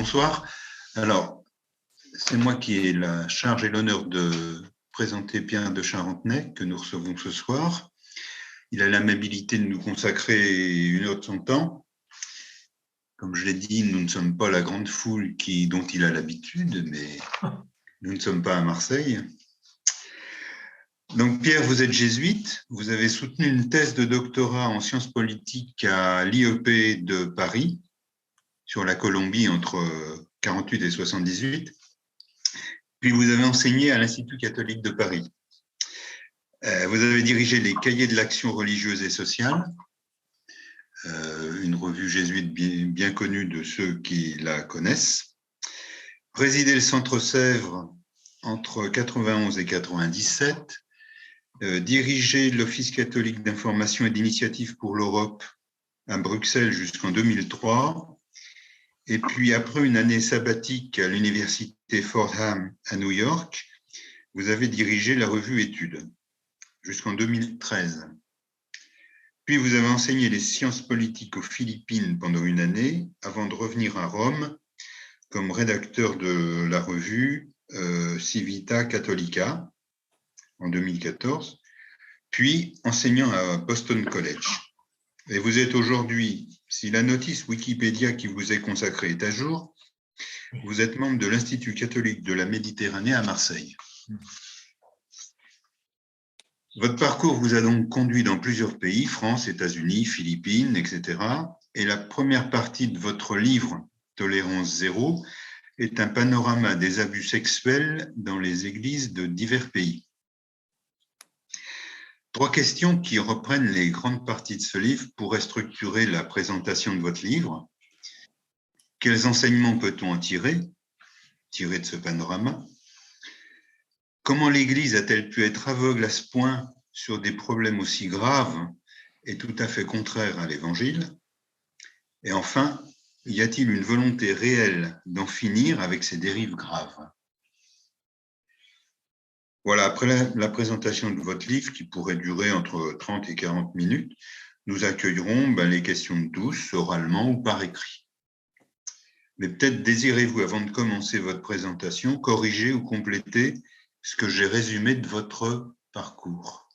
bonsoir. Alors, c'est moi qui ai la charge et l'honneur de présenter Pierre de Charentenay, que nous recevons ce soir. Il a l'amabilité de nous consacrer une heure de son temps. Comme je l'ai dit, nous ne sommes pas la grande foule dont il a l'habitude, mais nous ne sommes pas à Marseille. Donc Pierre, vous êtes jésuite, vous avez soutenu une thèse de doctorat en sciences politiques à l'IEP de Paris, sur la Colombie entre 48 et 78. Puis vous avez enseigné à l'Institut catholique de Paris. Vous avez dirigé les Cahiers de l'action religieuse et sociale, une revue jésuite bien connue de ceux qui la connaissent. Présidé le Centre Sèvres entre 91 et 97. Dirigé l'Office catholique d'information et d'initiative pour l'Europe à Bruxelles jusqu'en 2003. Et puis, après une année sabbatique à l'université Fordham à New York, vous avez dirigé la revue Études jusqu'en 2013. Puis, vous avez enseigné les sciences politiques aux Philippines pendant une année avant de revenir à Rome comme rédacteur de la revue Civita Catholica en 2014, puis enseignant à Boston College. Et vous êtes aujourd'hui, si la notice Wikipédia qui vous est consacrée est à jour, vous êtes membre de l'Institut catholique de la Méditerranée à Marseille. Votre parcours vous a donc conduit dans plusieurs pays, France, États-Unis, Philippines, etc. Et la première partie de votre livre, Tolérance zéro, est un panorama des abus sexuels dans les églises de divers pays. 3 questions qui reprennent les grandes parties de ce livre pourraient structurer la présentation de votre livre. Quels enseignements peut-on en tirer de ce panorama? Comment l'Église a-t-elle pu être aveugle à ce point sur des problèmes aussi graves et tout à fait contraires à l'Évangile? Et enfin, y a-t-il une volonté réelle d'en finir avec ces dérives graves? Voilà, après la présentation de votre livre, qui pourrait durer entre 30 et 40 minutes, nous accueillerons les questions de tous, oralement ou par écrit. Mais peut-être désirez-vous, avant de commencer votre présentation, corriger ou compléter ce que j'ai résumé de votre parcours.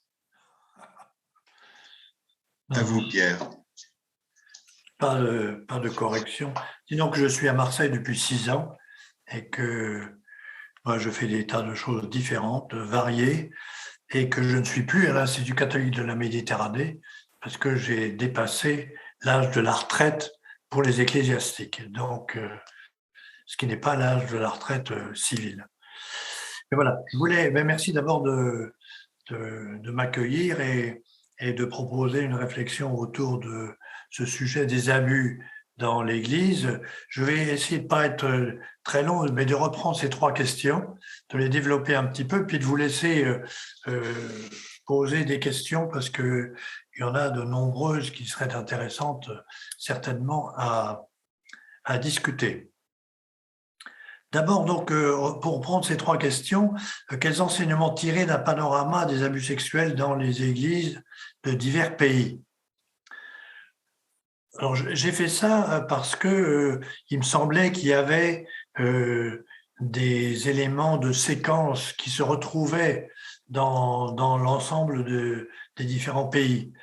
À vous, Pierre. Pas de correction. Disons que je suis à Marseille depuis 6 ans et que moi, je fais des tas de choses différentes, variées, et que je ne suis plus à l'Institut catholique de la Méditerranée parce que j'ai dépassé l'âge de la retraite pour les ecclésiastiques, donc ce qui n'est pas l'âge de la retraite civile. Et voilà, merci d'abord de m'accueillir et de proposer une réflexion autour de ce sujet des abus dans l'Église. Je vais essayer de ne pas être très long, mais de reprendre ces 3 questions, de les développer un petit peu, puis de vous laisser poser des questions parce qu'il y en a de nombreuses qui seraient intéressantes certainement à discuter. D'abord, donc, pour prendre ces 3 questions, quels enseignements tirer d'un panorama des abus sexuels dans les églises de divers pays? Alors, j'ai fait ça parce que il me semblait qu'il y avait des éléments de séquence qui se retrouvaient dans l'ensemble des différents pays.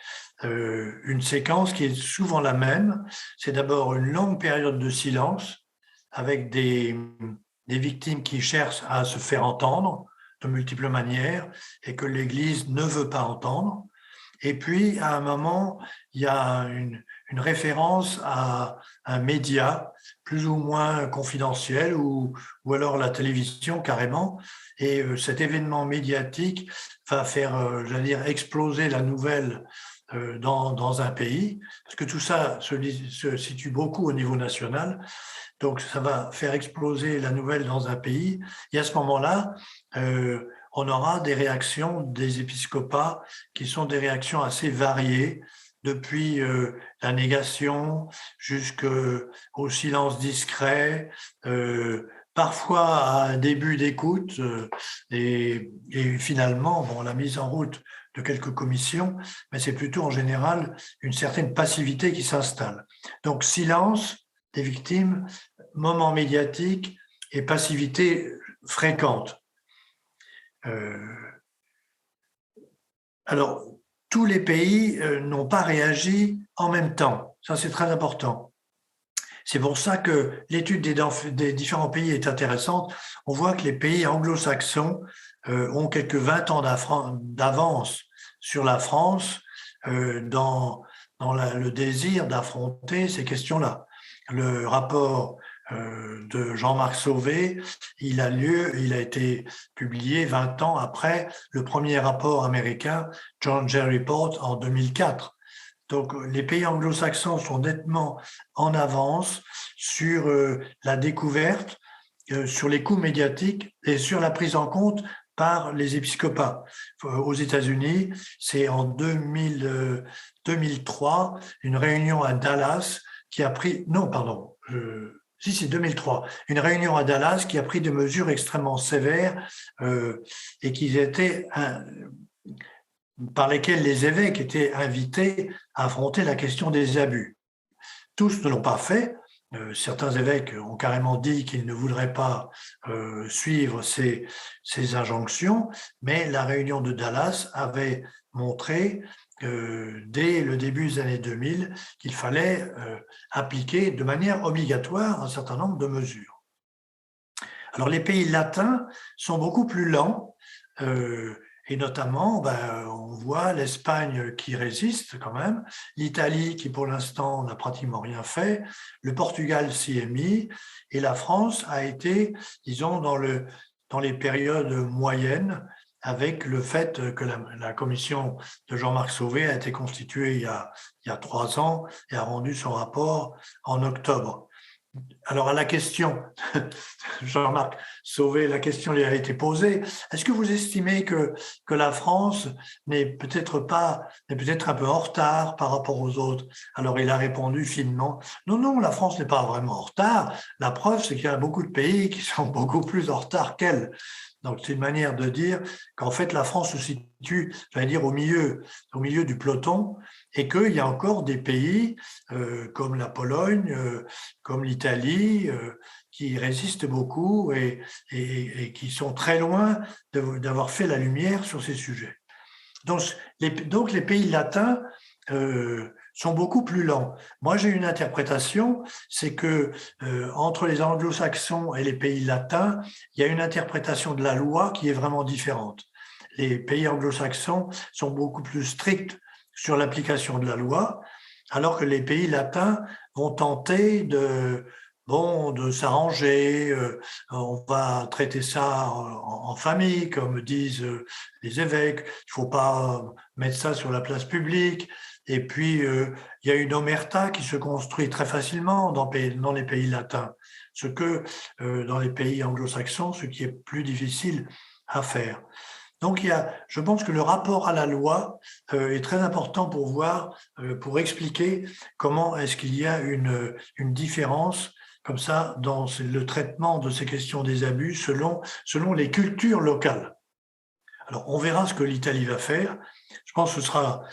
Une séquence qui est souvent la même, c'est d'abord une longue période de silence avec des victimes qui cherchent à se faire entendre de multiples manières et que l'Église ne veut pas entendre. Et puis, à un moment, il y a une référence à un média plus ou moins confidentiel ou alors la télévision carrément. Et cet événement médiatique va faire, j'allais dire, exploser la nouvelle dans un pays, parce que tout ça se situe beaucoup au niveau national. Donc, ça va faire exploser la nouvelle dans un pays. Et à ce moment-là, on aura des réactions des épiscopats qui sont des réactions assez variées, depuis la négation jusqu'au silence discret, parfois à un début d'écoute et finalement la mise en route de quelques commissions, mais c'est plutôt en général une certaine passivité qui s'installe. Donc silence des victimes, moments médiatiques et passivité fréquente. Alors, tous les pays n'ont pas réagi en même temps. Ça, c'est très important. C'est pour ça que l'étude des différents pays est intéressante. On voit que les pays anglo-saxons ont quelques 20 ans d'avance sur la France dans le désir d'affronter ces questions-là. Le rapport de Jean-Marc Sauvé, il a été publié 20 ans après le premier rapport américain, John Jay Report, en 2004. Donc, les pays anglo-saxons sont nettement en avance sur la découverte, sur les coûts médiatiques et sur la prise en compte par les épiscopats. Aux États-Unis, c'est en 2003, une réunion à Dallas qui a pris... Non, pardon. Si, c'est 2003. Une réunion à Dallas qui a pris des mesures extrêmement sévères et qui étaient... par lesquels les évêques étaient invités à affronter la question des abus. Tous ne l'ont pas fait. Certains évêques ont carrément dit qu'ils ne voudraient pas suivre ces injonctions, mais la réunion de Dallas avait montré dès le début des années 2000 qu'il fallait appliquer de manière obligatoire un certain nombre de mesures. Alors les pays latins sont beaucoup plus lents, et notamment, on voit l'Espagne qui résiste quand même, l'Italie qui pour l'instant n'a pratiquement rien fait, le Portugal s'y est mis, et la France a été, disons, dans les périodes moyennes, avec le fait que la commission de Jean-Marc Sauvé a été constituée il y a 3 ans et a rendu son rapport en octobre. Alors à la question, Jean-Marc Sauvé, la question lui a été posée. Est-ce que vous estimez que la France n'est peut-être un peu en retard par rapport aux autres? Alors il a répondu finement, non, la France n'est pas vraiment en retard. La preuve, c'est qu'il y a beaucoup de pays qui sont beaucoup plus en retard qu'elle. Donc c'est une manière de dire qu'en fait la France se situe, j'allais dire, au milieu du peloton, et qu'il y a encore des pays comme la Pologne, comme l'Italie, qui résistent beaucoup et qui sont très loin d'avoir fait la lumière sur ces sujets. Donc les pays latins sont beaucoup plus lents. Moi, j'ai une interprétation, c'est que entre les anglo-saxons et les pays latins, il y a une interprétation de la loi qui est vraiment différente. Les pays anglo-saxons sont beaucoup plus stricts sur l'application de la loi, alors que les pays latins vont tenter de s'arranger, on va traiter ça en famille, comme disent les évêques, il ne faut pas mettre ça sur la place publique. Et puis, il y a une omerta qui se construit très facilement dans les pays latins, ce que dans les pays anglo-saxons, ce qui est plus difficile à faire. Donc, je pense que le rapport à la loi est très important pour pour expliquer comment est-ce qu'il y a une différence comme ça dans le traitement de ces questions des abus selon les cultures locales. Alors, on verra ce que l'Italie va faire. Je pense que ce sera...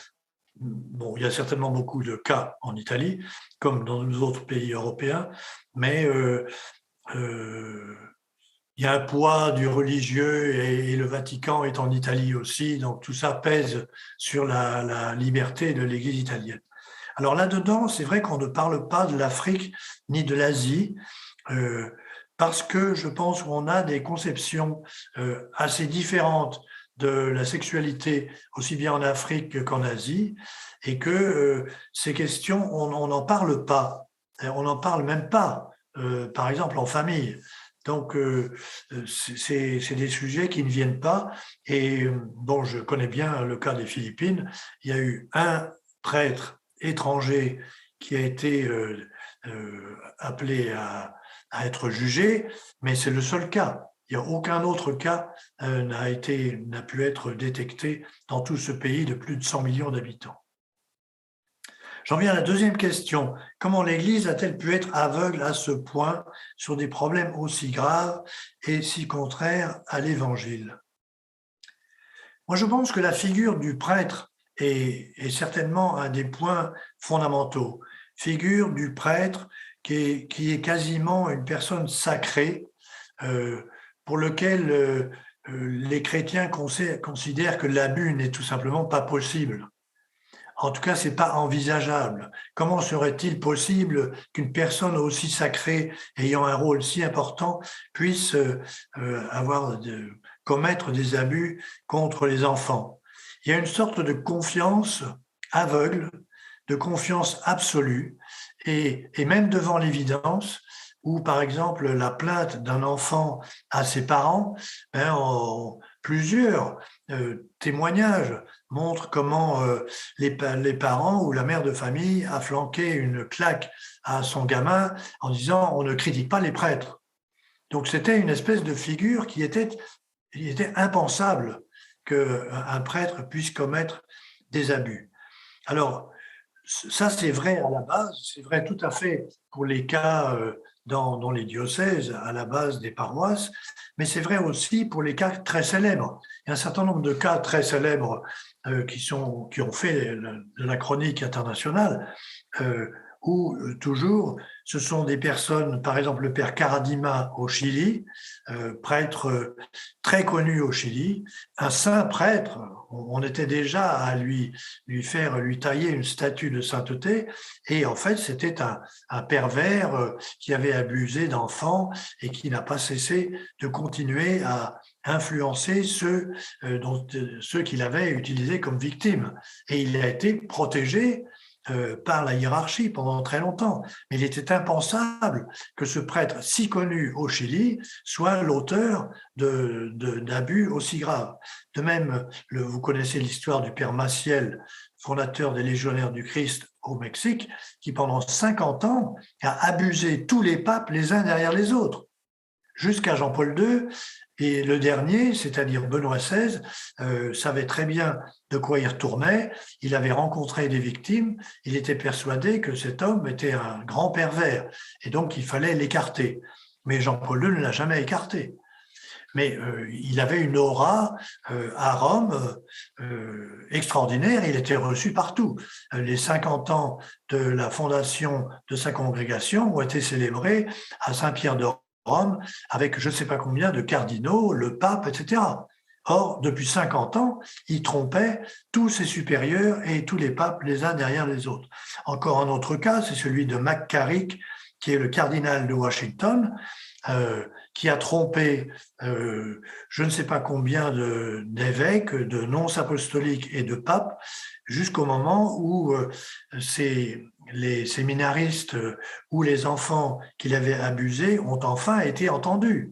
Bon, il y a certainement beaucoup de cas en Italie, comme dans nos autres pays européens, mais il y a un poids du religieux et le Vatican est en Italie aussi, donc tout ça pèse sur la liberté de l'Église italienne. Alors là-dedans, c'est vrai qu'on ne parle pas de l'Afrique ni de l'Asie, parce que je pense qu'on a des conceptions assez différentes de la sexualité, aussi bien en Afrique qu'en Asie, et que ces questions, on n'en parle pas, on n'en parle même pas, par exemple en famille. Donc, c'est des sujets qui ne viennent pas. Et bon, je connais bien le cas des Philippines. Il y a eu un prêtre étranger qui a été appelé à être jugé, mais c'est le seul cas. Il n'y a aucun autre cas n'a pu être détecté dans tout ce pays de plus de 100 millions d'habitants. J'en viens à la deuxième question. Comment l'Église a-t-elle pu être aveugle à ce point sur des problèmes aussi graves et si contraires à l'Évangile? Moi, je pense que la figure du prêtre est certainement un des points fondamentaux. Figure du prêtre qui est quasiment une personne sacrée, pour lequel les chrétiens considèrent que l'abus n'est tout simplement pas possible. En tout cas, c'est pas envisageable. Comment serait-il possible qu'une personne aussi sacrée, ayant un rôle si important, puisse commettre des abus contre les enfants? Il y a une sorte de confiance aveugle, de confiance absolue, et même devant l'évidence, où par exemple la plainte d'un enfant à ses parents, plusieurs témoignages montrent comment les parents ou la mère de famille a flanqué une claque à son gamin en disant on ne critique pas les prêtres. Donc c'était une espèce de figure il était impensable qu'un prêtre puisse commettre des abus. Alors, ça, c'est vrai à la base, c'est vrai tout à fait pour les cas dans les diocèses, à la base des paroisses, mais c'est vrai aussi pour les cas très célèbres. Il y a un certain nombre de cas très célèbres qui ont fait de la chronique internationale, où toujours ce sont des personnes, par exemple le père Karadima au Chili, prêtre très connu au Chili, un saint prêtre. On était déjà à lui tailler une statue de sainteté, et en fait c'était un pervers qui avait abusé d'enfants et qui n'a pas cessé de continuer à influencer ceux qu'il avait utilisés comme victimes. Et il a été protégé par la hiérarchie pendant très longtemps. Mais il était impensable que ce prêtre si connu au Chili soit l'auteur d'abus aussi graves. De même, vous connaissez l'histoire du père Maciel, fondateur des Légionnaires du Christ au Mexique, qui pendant 50 ans a abusé tous les papes les uns derrière les autres, jusqu'à Jean-Paul II. Et le dernier, c'est-à-dire Benoît XVI, savait très bien de quoi il retournait. Il avait rencontré des victimes. Il était persuadé que cet homme était un grand pervers et donc il fallait l'écarter. Mais Jean-Paul II ne l'a jamais écarté. Mais il avait une aura à Rome extraordinaire. Il était reçu partout. Les 50 ans de la fondation de sa congrégation ont été célébrés à Saint-Pierre de Rome avec je ne sais pas combien de cardinaux, le pape, etc. Or, depuis 50 ans, il trompait tous ses supérieurs et tous les papes les uns derrière les autres. Encore un autre cas, c'est celui de McCarrick, qui est le cardinal de Washington, qui a trompé je ne sais pas combien d'évêques, de nonces apostoliques et de papes, jusqu'au moment où les séminaristes ou les enfants qu'il avait abusés ont enfin été entendus.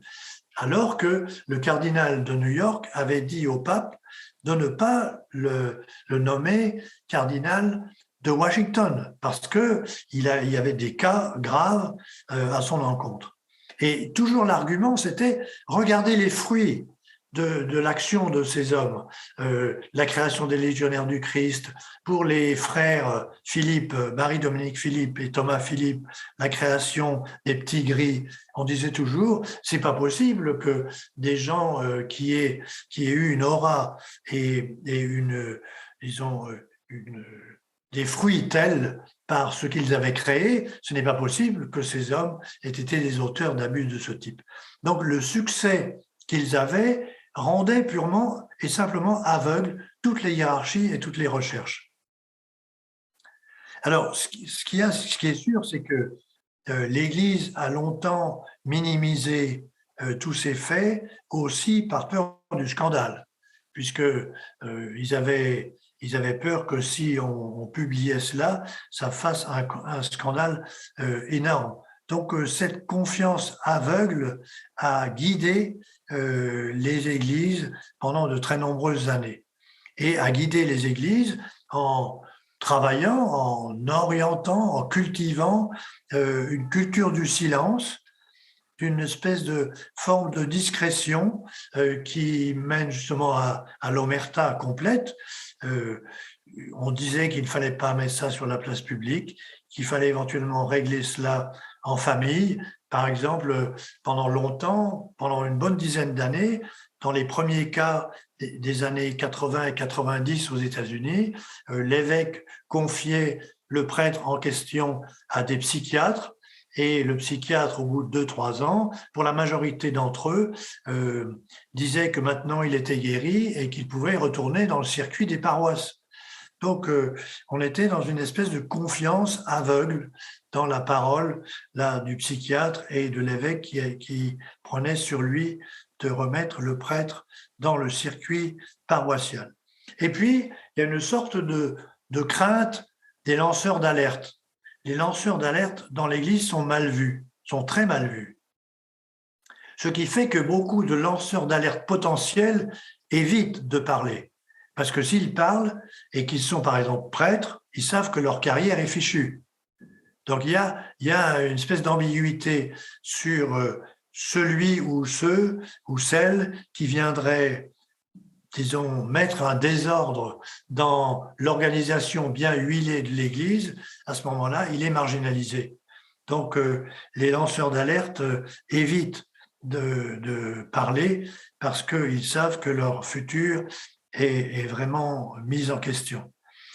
Alors que le cardinal de New York avait dit au pape de ne pas le nommer cardinal de Washington, parce qu'il y avait des cas graves à son encontre. Et toujours l'argument, c'était regardez les fruits de l'action de ces hommes, la création des Légionnaires du Christ, pour les frères Philippe, Marie-Dominique Philippe et Thomas Philippe, la création des petits gris. On disait toujours, c'est pas possible que des gens qui aient eu une aura et des fruits tels par ce qu'ils avaient créé, ce n'est pas possible que ces hommes aient été les auteurs d'abus de ce type. Donc le succès qu'ils avaient rendait purement et simplement aveugle toutes les hiérarchies et toutes les recherches. Alors, ce qui est sûr, c'est que l'Église a longtemps minimisé tous ces faits, aussi par peur du scandale, puisque ils avaient peur que si on publiait cela, ça fasse un scandale énorme. Donc, cette confiance aveugle a guidé les églises pendant de très nombreuses années et a guidé les églises en travaillant, en orientant, en cultivant une culture du silence, une espèce de forme de discrétion qui mène justement à l'omerta complète. On disait qu'il ne fallait pas mettre ça sur la place publique, qu'il fallait éventuellement régler cela en famille. Par exemple, pendant longtemps, pendant une bonne dizaine d'années, dans les premiers cas des années 80 et 90 aux États-Unis, l'évêque confiait le prêtre en question à des psychiatres et le psychiatre, au bout de 2-3 ans, pour la majorité d'entre eux, disait que maintenant il était guéri et qu'il pouvait retourner dans le circuit des paroisses. Donc, on était dans une espèce de confiance aveugle dans la parole là, du psychiatre et de l'évêque qui prenait sur lui de remettre le prêtre dans le circuit paroissial. Et puis, il y a une sorte de crainte des lanceurs d'alerte. Les lanceurs d'alerte dans l'Église sont mal vus, sont très mal vus. Ce qui fait que beaucoup de lanceurs d'alerte potentiels évitent de parler. Parce que s'ils parlent et qu'ils sont par exemple prêtres, ils savent que leur carrière est fichue. Donc il y a une espèce d'ambiguïté sur celui ou ceux ou celles qui viendraient, disons, mettre un désordre dans l'organisation bien huilée de l'Église. À ce moment-là, il est marginalisé. Donc les lanceurs d'alerte évitent de parler parce qu'ils savent que leur futur est vraiment mise en question.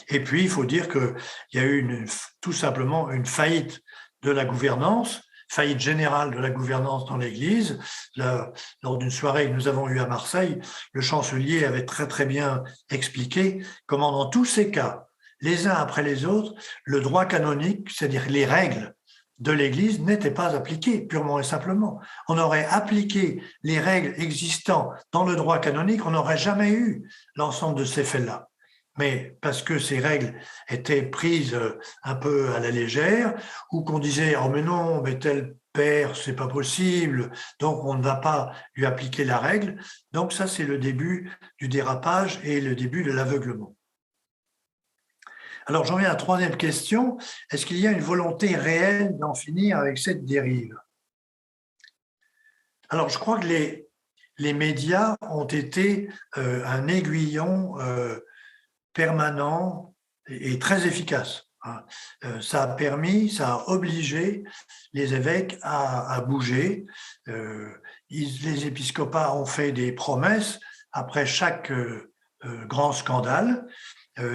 Et puis, il faut dire qu'il y a eu tout simplement une faillite de la gouvernance, faillite générale de la gouvernance dans l'Église. Lors d'une soirée que nous avons eue à Marseille, le chancelier avait très très bien expliqué comment dans tous ces cas, les uns après les autres, le droit canonique, c'est-à-dire les règles de l'Église n'étaient pas appliquées, purement et simplement. On aurait appliqué les règles existantes dans le droit canonique, on n'aurait jamais eu l'ensemble de ces faits-là. Mais parce que ces règles étaient prises un peu à la légère, ou qu'on disait « Oh mais non, mais tel père, c'est pas possible, donc on ne va pas lui appliquer la règle ». Donc ça, c'est le début du dérapage et le début de l'aveuglement. Alors, j'en viens à la troisième question. Est-ce qu'il y a une volonté réelle d'en finir avec cette dérive? Alors, je crois que les médias ont été un aiguillon permanent et très efficace. Ça a permis, ça a obligé les évêques à bouger. Les épiscopats ont fait des promesses après chaque grand scandale.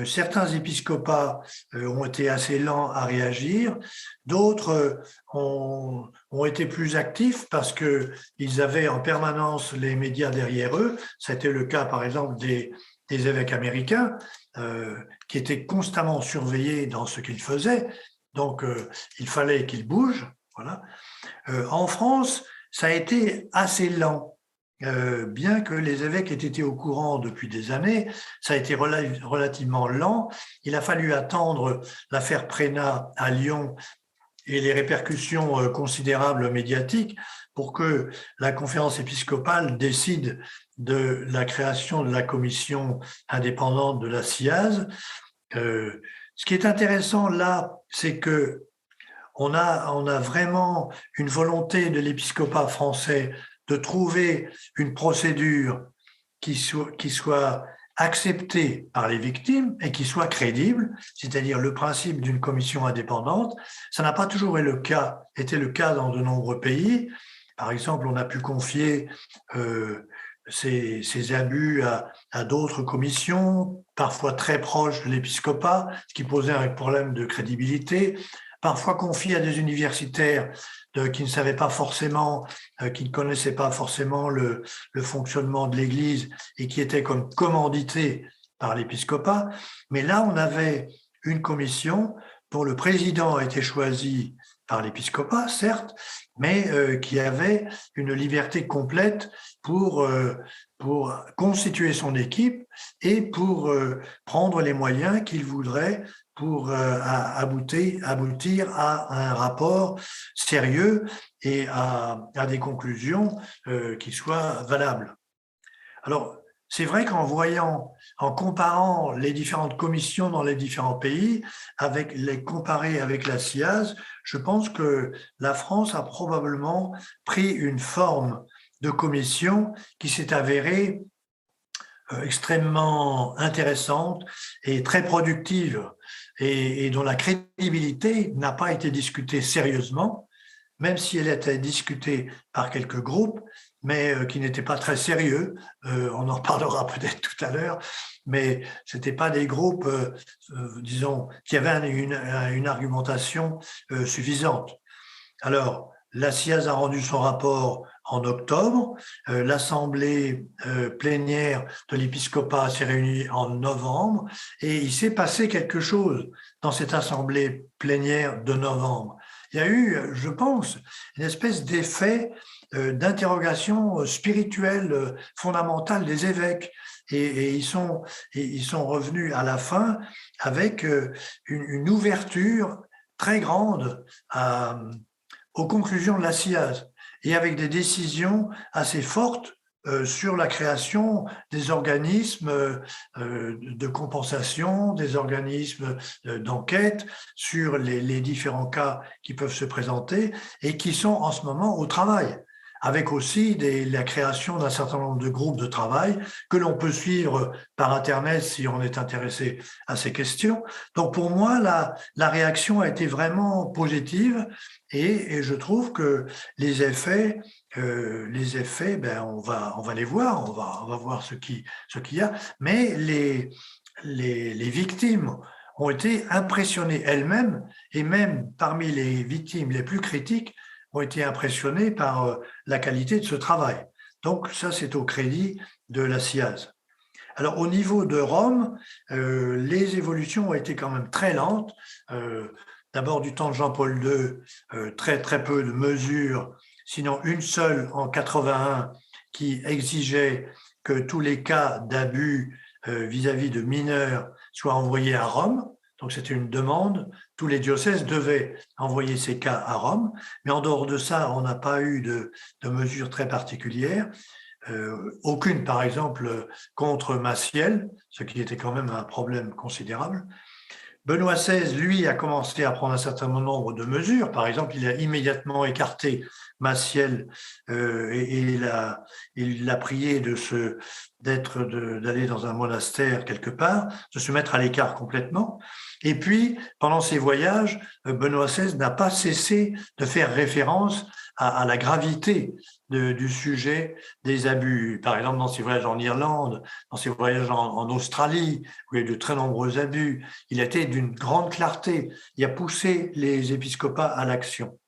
Certains épiscopats ont été assez lents à réagir, d'autres ont été plus actifs parce qu'ils avaient en permanence les médias derrière eux. C'était le cas, par exemple, des évêques américains qui étaient constamment surveillés dans ce qu'ils faisaient. Donc, il fallait qu'ils bougent. Voilà. En France, ça a été assez lent. Bien que les évêques aient été au courant depuis des années, ça a été relativement lent. Il a fallu attendre l'affaire Prénat à Lyon et les répercussions considérables médiatiques pour que la conférence épiscopale décide de la création de la commission indépendante de la SIAZ. Ce qui est intéressant là, c'est que on a vraiment une volonté de l'épiscopat français de trouver une procédure qui soit acceptée par les victimes et qui soit crédible, c'est-à-dire le principe d'une commission indépendante. Ça n'a pas toujours été le cas dans de nombreux pays. Par exemple, on a pu confier ces abus à d'autres commissions, parfois très proches de l'épiscopat, ce qui posait un problème de crédibilité, parfois confiés à des universitaires qui ne savaient pas forcément, qui ne connaissaient pas forcément le fonctionnement de l'Église et qui étaient comme commandités par l'épiscopat. Mais là, on avait une commission dont le président a été choisi par l'épiscopat, certes, mais qui avait une liberté complète pour constituer son équipe et pour prendre les moyens qu'il voudrait pour aboutir à un rapport sérieux et à des conclusions qui soient valables. Alors, c'est vrai en comparant les différentes commissions dans les différents pays, comparer avec la SIAZ, je pense que la France a probablement pris une forme de commission qui s'est avérée extrêmement intéressante et très productive et dont la crédibilité n'a pas été discutée sérieusement, même si elle était discutée par quelques groupes, mais qui n'étaient pas très sérieux. On en reparlera peut-être tout à l'heure, mais ce n'étaient pas des groupes, disons, qui avaient une argumentation suffisante. Alors, la SIAZ a rendu son rapport en octobre, l'assemblée plénière de l'épiscopat s'est réunie en novembre, et il s'est passé quelque chose dans cette assemblée plénière de novembre. Il y a eu, je pense, une espèce d'effet d'interrogation spirituelle fondamentale des évêques, et ils sont revenus à la fin avec une ouverture très grande aux conclusions de la SIAZ, et avec des décisions assez fortes sur la création des organismes de compensation, des organismes d'enquête sur les différents cas qui peuvent se présenter et qui sont en ce moment au travail, avec aussi la création d'un certain nombre de groupes de travail que l'on peut suivre par Internet si on est intéressé à ces questions. Donc pour moi, la réaction a été vraiment positive, et je trouve que les effets, ben on va les voir, on va voir ce qu'il y a, mais les victimes ont été impressionnées elles-mêmes, et même parmi les victimes les plus critiques, ont été impressionnés par la qualité de ce travail. Donc ça, c'est au crédit de la SIAZ. Alors au niveau de Rome, les évolutions ont été quand même très lentes. D'abord du temps de Jean-Paul II, très peu de mesures, sinon une seule en 81 qui exigeait que tous les cas d'abus vis-à-vis de mineurs soient envoyés à Rome. Donc c'était une demande, tous les diocèses devaient envoyer ces cas à Rome, mais en dehors de ça, on n'a pas eu de mesures très particulières. Aucune, par exemple, contre Maciel, ce qui était quand même un problème considérable. Benoît XVI, lui, a commencé à prendre un certain nombre de mesures. Par exemple, il a immédiatement écarté Maciel et il l'a prié d'aller dans un monastère quelque part, de se mettre à l'écart complètement. Et puis, pendant ses voyages, Benoît XVI n'a pas cessé de faire référence à la gravité du sujet des abus. Par exemple, dans ses voyages en Irlande, dans ses voyages en Australie, où il y a eu de très nombreux abus, il a été d'une grande clarté. Il a poussé les épiscopats à l'action.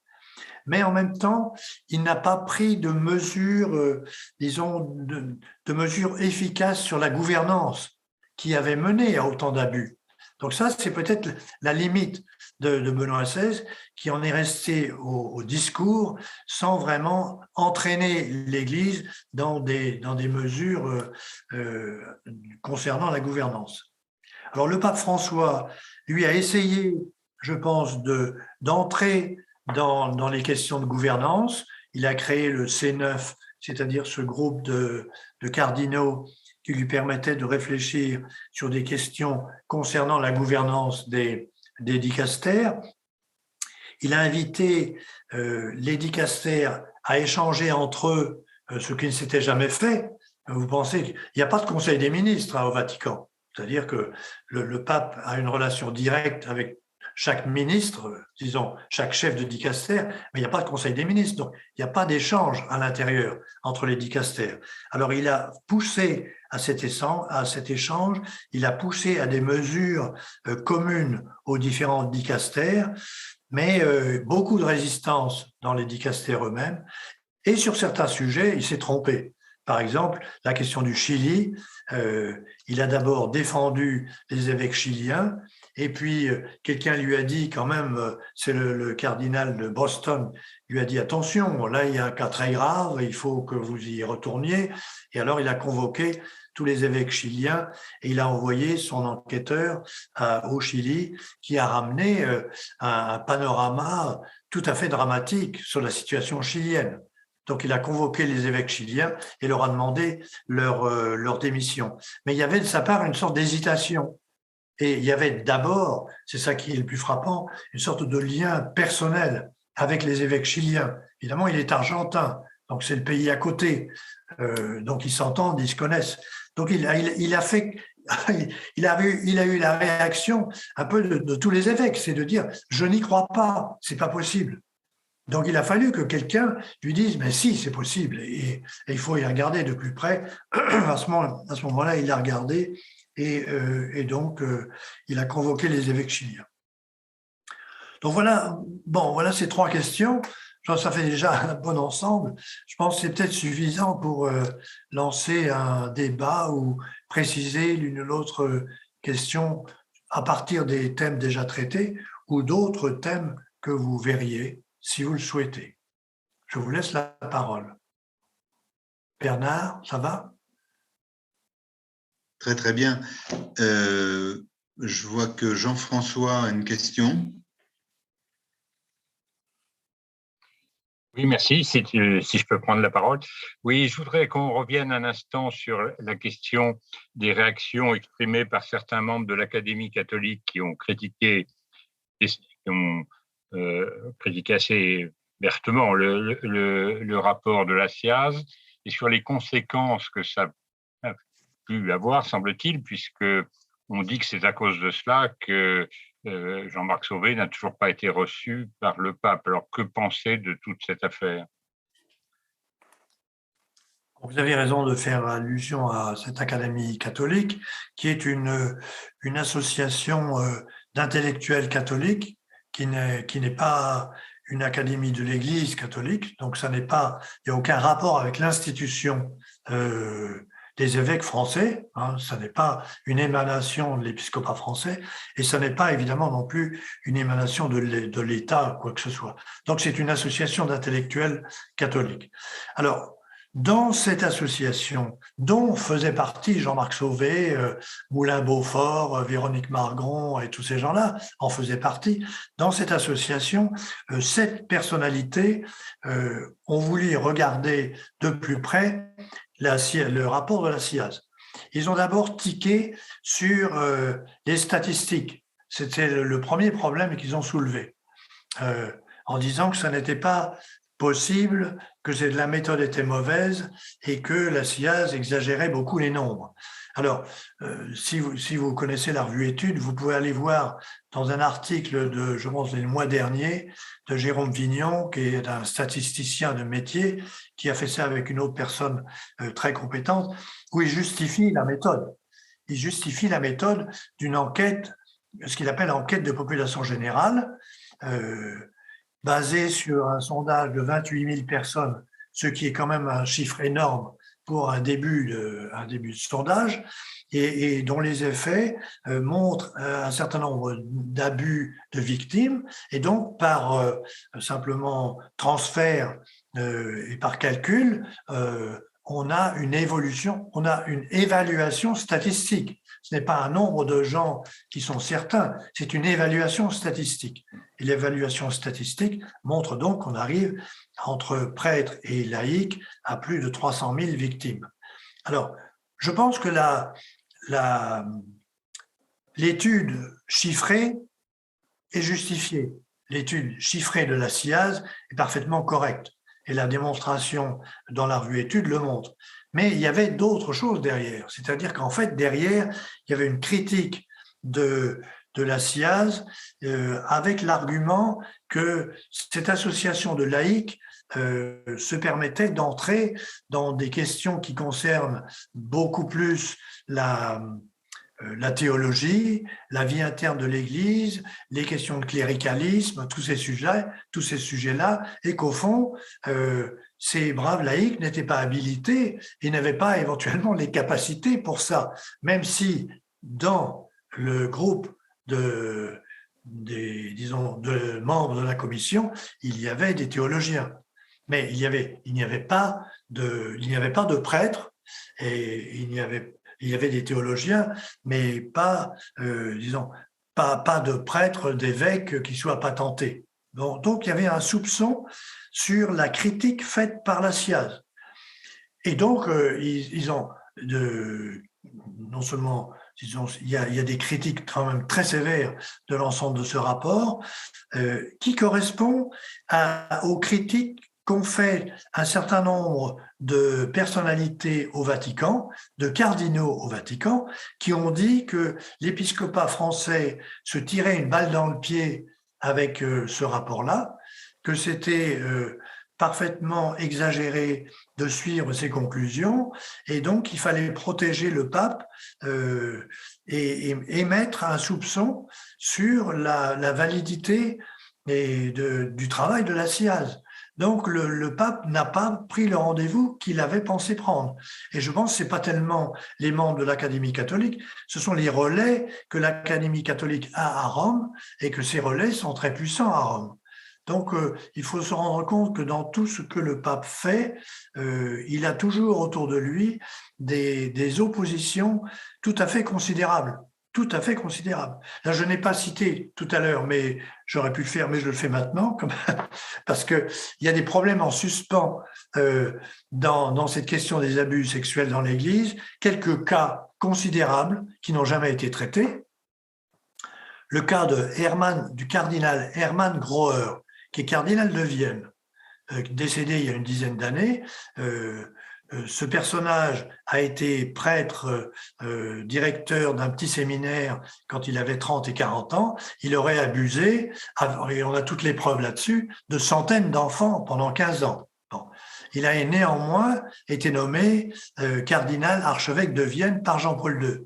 Mais en même temps, il n'a pas pris de mesures, disons, de mesures efficaces sur la gouvernance qui avait mené à autant d'abus. Donc ça, c'est peut-être la limite de Benoît XVI, qui en est resté au discours sans vraiment entraîner l'Église dans des mesures concernant la gouvernance. Alors le pape François, lui, a essayé, je pense, d'entrer dans les questions de gouvernance. Il a créé le C9, c'est-à-dire ce groupe de cardinaux qui lui permettait de réfléchir sur des questions concernant la gouvernance des dicastères. Il a invité les dicastères à échanger entre eux, ce qui ne s'était jamais fait. Vous pensez qu'il n'y a pas de conseil des ministres au Vatican, c'est-à-dire que le pape a une relation directe avec chaque ministre, disons, chaque chef de dicastère, mais il n'y a pas de conseil des ministres, donc il n'y a pas d'échange à l'intérieur entre les dicastères. Alors il a poussé à cet échange, il a poussé à des mesures communes aux différents dicastères, mais beaucoup de résistance dans les dicastères eux-mêmes, et sur certains sujets, il s'est trompé. Par exemple, la question du Chili, il a d'abord défendu les évêques chiliens, et puis quelqu'un lui a dit quand même, c'est le cardinal de Boston, lui a dit attention, là il y a un cas très grave, il faut que vous y retourniez. Et alors il a convoqué tous les évêques chiliens et il a envoyé son enquêteur au Chili, qui a ramené un panorama tout à fait dramatique sur la situation chilienne. Donc, il a convoqué les évêques chiliens et leur a demandé leur démission. Mais il y avait de sa part une sorte d'hésitation. Et il y avait d'abord, c'est ça qui est le plus frappant, une sorte de lien personnel avec les évêques chiliens. Évidemment, il est argentin, donc c'est le pays à côté. Donc, ils s'entendent, ils se connaissent. Donc, il a fait... Il a eu la réaction un peu de tous les évêques, c'est de dire « je n'y crois pas, c'est pas possible ». Donc, il a fallu que quelqu'un lui dise « mais si, c'est possible » et il faut y regarder de plus près. À ce moment-là, il a regardé et donc il a convoqué les évêques chiliens. Donc voilà ces trois questions. je pense que ça fait déjà un bon ensemble. Je pense que c'est peut-être suffisant pour lancer un débat ou préciser l'une ou l'autre question à partir des thèmes déjà traités ou d'autres thèmes que vous verriez si vous le souhaitez. Je vous laisse la parole. Bernard, ça va? Très, très bien. Je vois que Jean-François a une question. Oui, merci. Si je peux prendre la parole. Oui, je voudrais qu'on revienne un instant sur la question des réactions exprimées par certains membres de l'Académie catholique qui ont critiqué assez vertement le rapport de la SIAZ et sur les conséquences que ça a pu avoir, semble-t-il, puisque on dit que c'est à cause de cela que Jean-Marc Sauvé n'a toujours pas été reçu par le pape. Alors, que penser de toute cette affaire? Vous avez raison de faire allusion à cette Académie catholique, qui est une association d'intellectuels catholiques, qui n'est pas une académie de l'Église catholique, donc ça n'est pas, il n'y a aucun rapport avec l'institution des évêques français, hein, ça n'est pas une émanation de l'épiscopat français, et ça n'est pas évidemment non plus une émanation de l'État, quoi que ce soit. Donc c'est une association d'intellectuels catholiques. Alors, dans cette association, dont faisait partie Jean-Marc Sauvé, Moulin-Beaufort, Véronique Margron et tous ces gens-là en faisaient partie, dans cette association, 7 personnalités ont voulu regarder de plus près le rapport de la SIAZ. Ils ont d'abord tiqué sur les statistiques. C'était le premier problème qu'ils ont soulevé, en disant que ça n'était pas possible, que la méthode était mauvaise et que la SIAZ exagérait beaucoup les nombres. Alors, si vous connaissez la revue Études, vous pouvez aller voir dans un article de, je pense, le mois dernier, de Jérôme Vignon, qui est un statisticien de métier, qui a fait ça avec une autre personne très compétente, où il justifie la méthode. Il justifie la méthode d'une enquête, ce qu'il appelle enquête de population générale, basé sur un sondage de 28 000 personnes, ce qui est quand même un chiffre énorme pour un début de sondage, et dont les effets montrent un certain nombre d'abus de victimes, et donc par simplement transfert et par calcul, on a une évaluation statistique. Ce n'est pas un nombre de gens qui sont certains, c'est une évaluation statistique. Et l'évaluation statistique montre donc qu'on arrive, entre prêtres et laïcs, à plus de 300 000 victimes. Alors, je pense que l'étude chiffrée est justifiée. L'étude chiffrée de la SIAZ est parfaitement correcte. Et la démonstration dans la revue Études le montre. Mais il y avait d'autres choses derrière. C'est-à-dire qu'en fait, derrière, il y avait une critique de la SIAZ avec l'argument que cette association de laïcs se permettait d'entrer dans des questions qui concernent beaucoup plus la théologie, la vie interne de l'Église, les questions de cléricalisme, tous ces sujets-là, et qu'au fond, ces braves laïcs n'étaient pas habilités et n'avaient pas éventuellement les capacités pour ça, même si dans le groupe de membres de la commission, il y avait des théologiens. Mais il n'y avait pas de prêtres et il y avait des théologiens, mais pas, pas de prêtres, d'évêques qui soient patentés. Bon, donc, il y avait un soupçon sur la critique faite par la SIAZ. Et donc, ils ont non seulement, il y a des critiques quand même très sévères de l'ensemble de ce rapport, qui correspond aux critiques qu'ont fait un certain nombre de personnalités au Vatican, de cardinaux au Vatican, qui ont dit que l'épiscopat français se tirait une balle dans le pied avec ce rapport-là, que c'était parfaitement exagéré de suivre ses conclusions, et donc il fallait protéger le pape et émettre un soupçon sur la validité du travail de la SIAZ. Donc, le pape n'a pas pris le rendez-vous qu'il avait pensé prendre. Et je pense que ce n'est pas tellement les membres de l'Académie catholique, ce sont les relais que l'Académie catholique a à Rome et que ces relais sont très puissants à Rome. Donc, il faut se rendre compte que dans tout ce que le pape fait, il a toujours autour de lui des oppositions tout à fait considérables. Tout à fait considérable. Là, je n'ai pas cité tout à l'heure, mais j'aurais pu le faire, mais je le fais maintenant, parce qu'il y a des problèmes en suspens dans cette question des abus sexuels dans l'Église, quelques cas considérables qui n'ont jamais été traités. Le cas du cardinal Hermann Groher, qui est cardinal de Vienne, décédé il y a une dizaine d'années. Ce personnage a été prêtre, directeur d'un petit séminaire quand il avait 30 et 40 ans. Il aurait abusé, et on a toutes les preuves là-dessus, de centaines d'enfants pendant 15 ans. Bon. Il a néanmoins été nommé cardinal archevêque de Vienne par Jean-Paul II.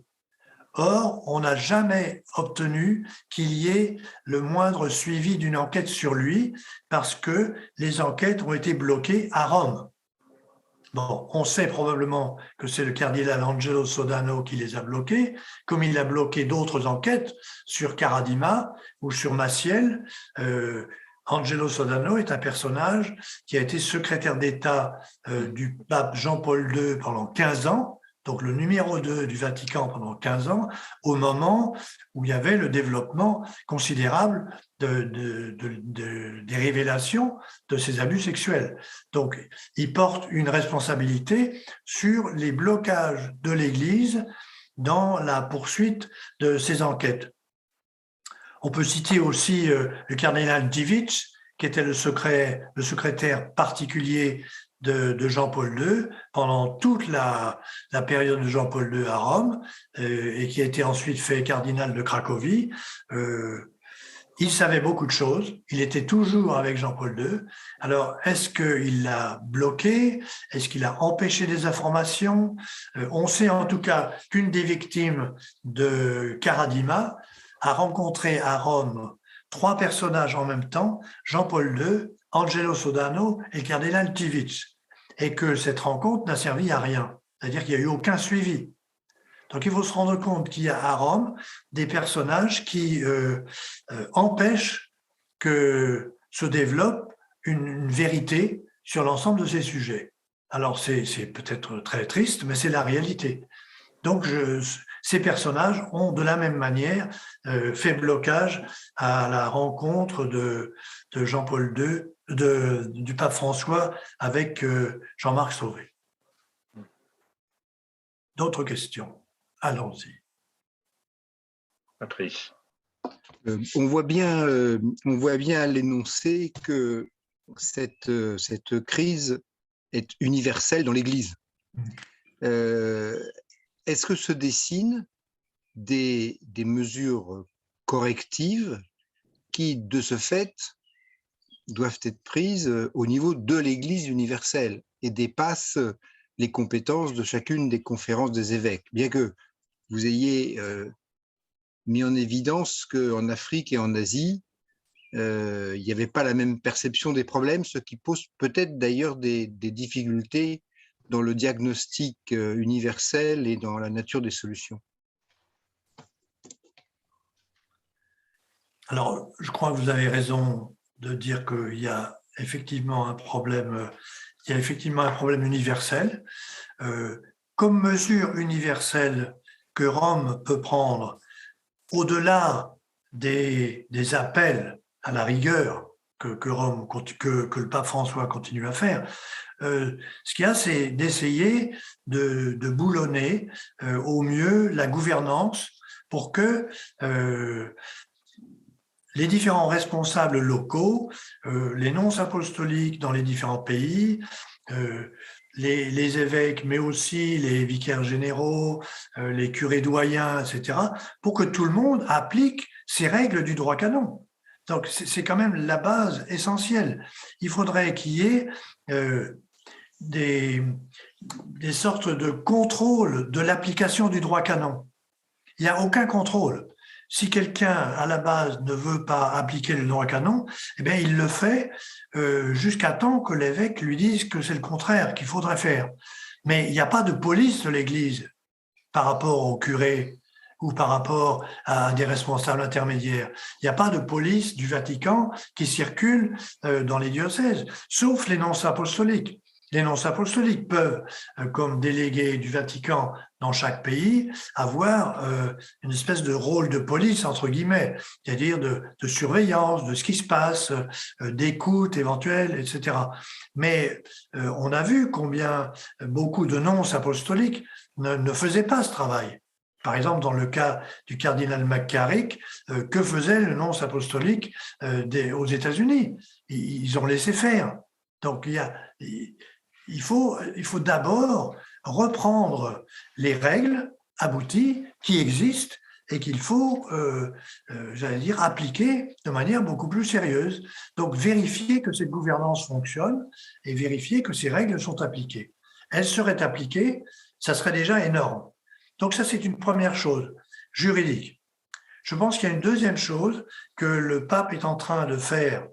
Or, on n'a jamais obtenu qu'il y ait le moindre suivi d'une enquête sur lui parce que les enquêtes ont été bloquées à Rome. Bon, on sait probablement que c'est le cardinal Angelo Sodano qui les a bloqués, comme il a bloqué d'autres enquêtes sur Caradima ou sur Maciel. Angelo Sodano est un personnage qui a été secrétaire d'État du pape Jean-Paul II pendant 15 ans, donc le numéro 2 du Vatican pendant 15 ans, au moment où il y avait le développement considérable des révélations de ces abus sexuels. Donc, il porte une responsabilité sur les blocages de l'Église dans la poursuite de ces enquêtes. On peut citer aussi le cardinal Dziwisz, qui était le secrétaire particulier de Jean-Paul II pendant toute la période de Jean-Paul II à Rome et qui a été ensuite fait cardinal de Cracovie. Il savait beaucoup de choses, il était toujours avec Jean-Paul II. Alors, est-ce qu'il l'a bloqué? Est-ce qu'il a empêché des informations? On sait en tout cas qu'une des victimes de Caradima a rencontré à Rome 3 personnages en même temps, Jean-Paul II, Angelo Sodano et le cardinal Dziwisz, et que cette rencontre n'a servi à rien, c'est-à-dire qu'il n'y a eu aucun suivi. Donc il faut se rendre compte qu'il y a à Rome des personnages qui empêchent que se développe une vérité sur l'ensemble de ces sujets. Alors c'est peut-être très triste, mais c'est la réalité. Donc ces personnages ont de la même manière fait blocage à la rencontre de Jean-Paul II, du pape François avec Jean-Marc Sauvé. D'autres questions? Allons-y. Patrice. On voit bien à l'énoncé que cette crise est universelle dans l'Église. Est-ce que se dessinent des mesures correctives qui, de ce fait, doivent être prises au niveau de l'Église universelle et dépassent les compétences de chacune des conférences des évêques, bien que vous ayez mis en évidence qu'en Afrique et en Asie, il n'y avait pas la même perception des problèmes, ce qui pose peut-être d'ailleurs des difficultés dans le diagnostic universel et dans la nature des solutions. Alors, je crois que vous avez raison de dire qu'il y a effectivement un problème, universel. Comme mesure universelle que Rome peut prendre au-delà des appels à la rigueur que le pape François continue à faire, ce qu'il y a, c'est d'essayer de boulonner au mieux la gouvernance pour que les différents responsables locaux, les nonces apostoliques dans les différents pays, les évêques, mais aussi les vicaires généraux, les curés doyens, etc., pour que tout le monde applique ces règles du droit canon. Donc, c'est quand même la base essentielle. Il faudrait qu'il y ait des sortes de contrôle de l'application du droit canon. Il n'y a aucun contrôle. si quelqu'un, à la base, ne veut pas appliquer le droit canon, eh bien, il le fait jusqu'à temps que l'évêque lui dise que c'est le contraire qu'il faudrait faire. Mais il n'y a pas de police de l'Église par rapport au curé ou par rapport à des responsables intermédiaires. Il n'y a pas de police du Vatican qui circule dans les diocèses, sauf les nonces apostoliques. Les nonces apostoliques peuvent, comme délégués du Vatican dans chaque pays, avoir une espèce de rôle de police, entre guillemets, c'est-à-dire de surveillance de ce qui se passe, d'écoute éventuelle, etc. Mais on a vu combien beaucoup de nonces apostoliques ne faisaient pas ce travail. Par exemple, dans le cas du cardinal McCarrick, que faisait le nonce apostolique aux États-Unis? Ils ont laissé faire. Donc, il faut d'abord reprendre les règles abouties qui existent et qu'il faut, j'allais dire, appliquer de manière beaucoup plus sérieuse. Donc, vérifier que cette gouvernance fonctionne et vérifier que ces règles sont appliquées. Elles seraient appliquées, ça serait déjà énorme. Donc ça, c'est une première chose juridique. Je pense qu'il y a une deuxième chose que le pape est en train de faire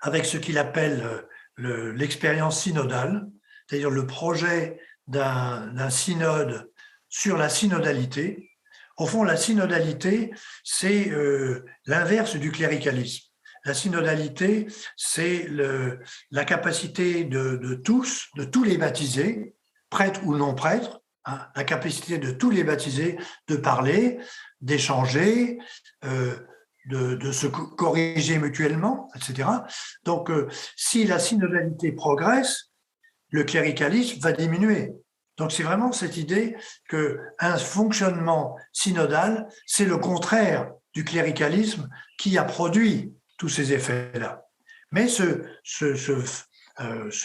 avec ce qu'il appelle l'expérience synodale, c'est-à-dire le projet d'un synode sur la synodalité. Au fond, la synodalité, c'est l'inverse du cléricalisme. La synodalité, c'est la capacité de tous les baptisés, prêtres ou non prêtres, la capacité de tous les baptisés de parler, d'échanger, de se corriger mutuellement, etc. Donc, si la synodalité progresse, le cléricalisme va diminuer. Donc, c'est vraiment cette idée qu'un fonctionnement synodal, c'est le contraire du cléricalisme qui a produit tous ces effets-là. Mais ce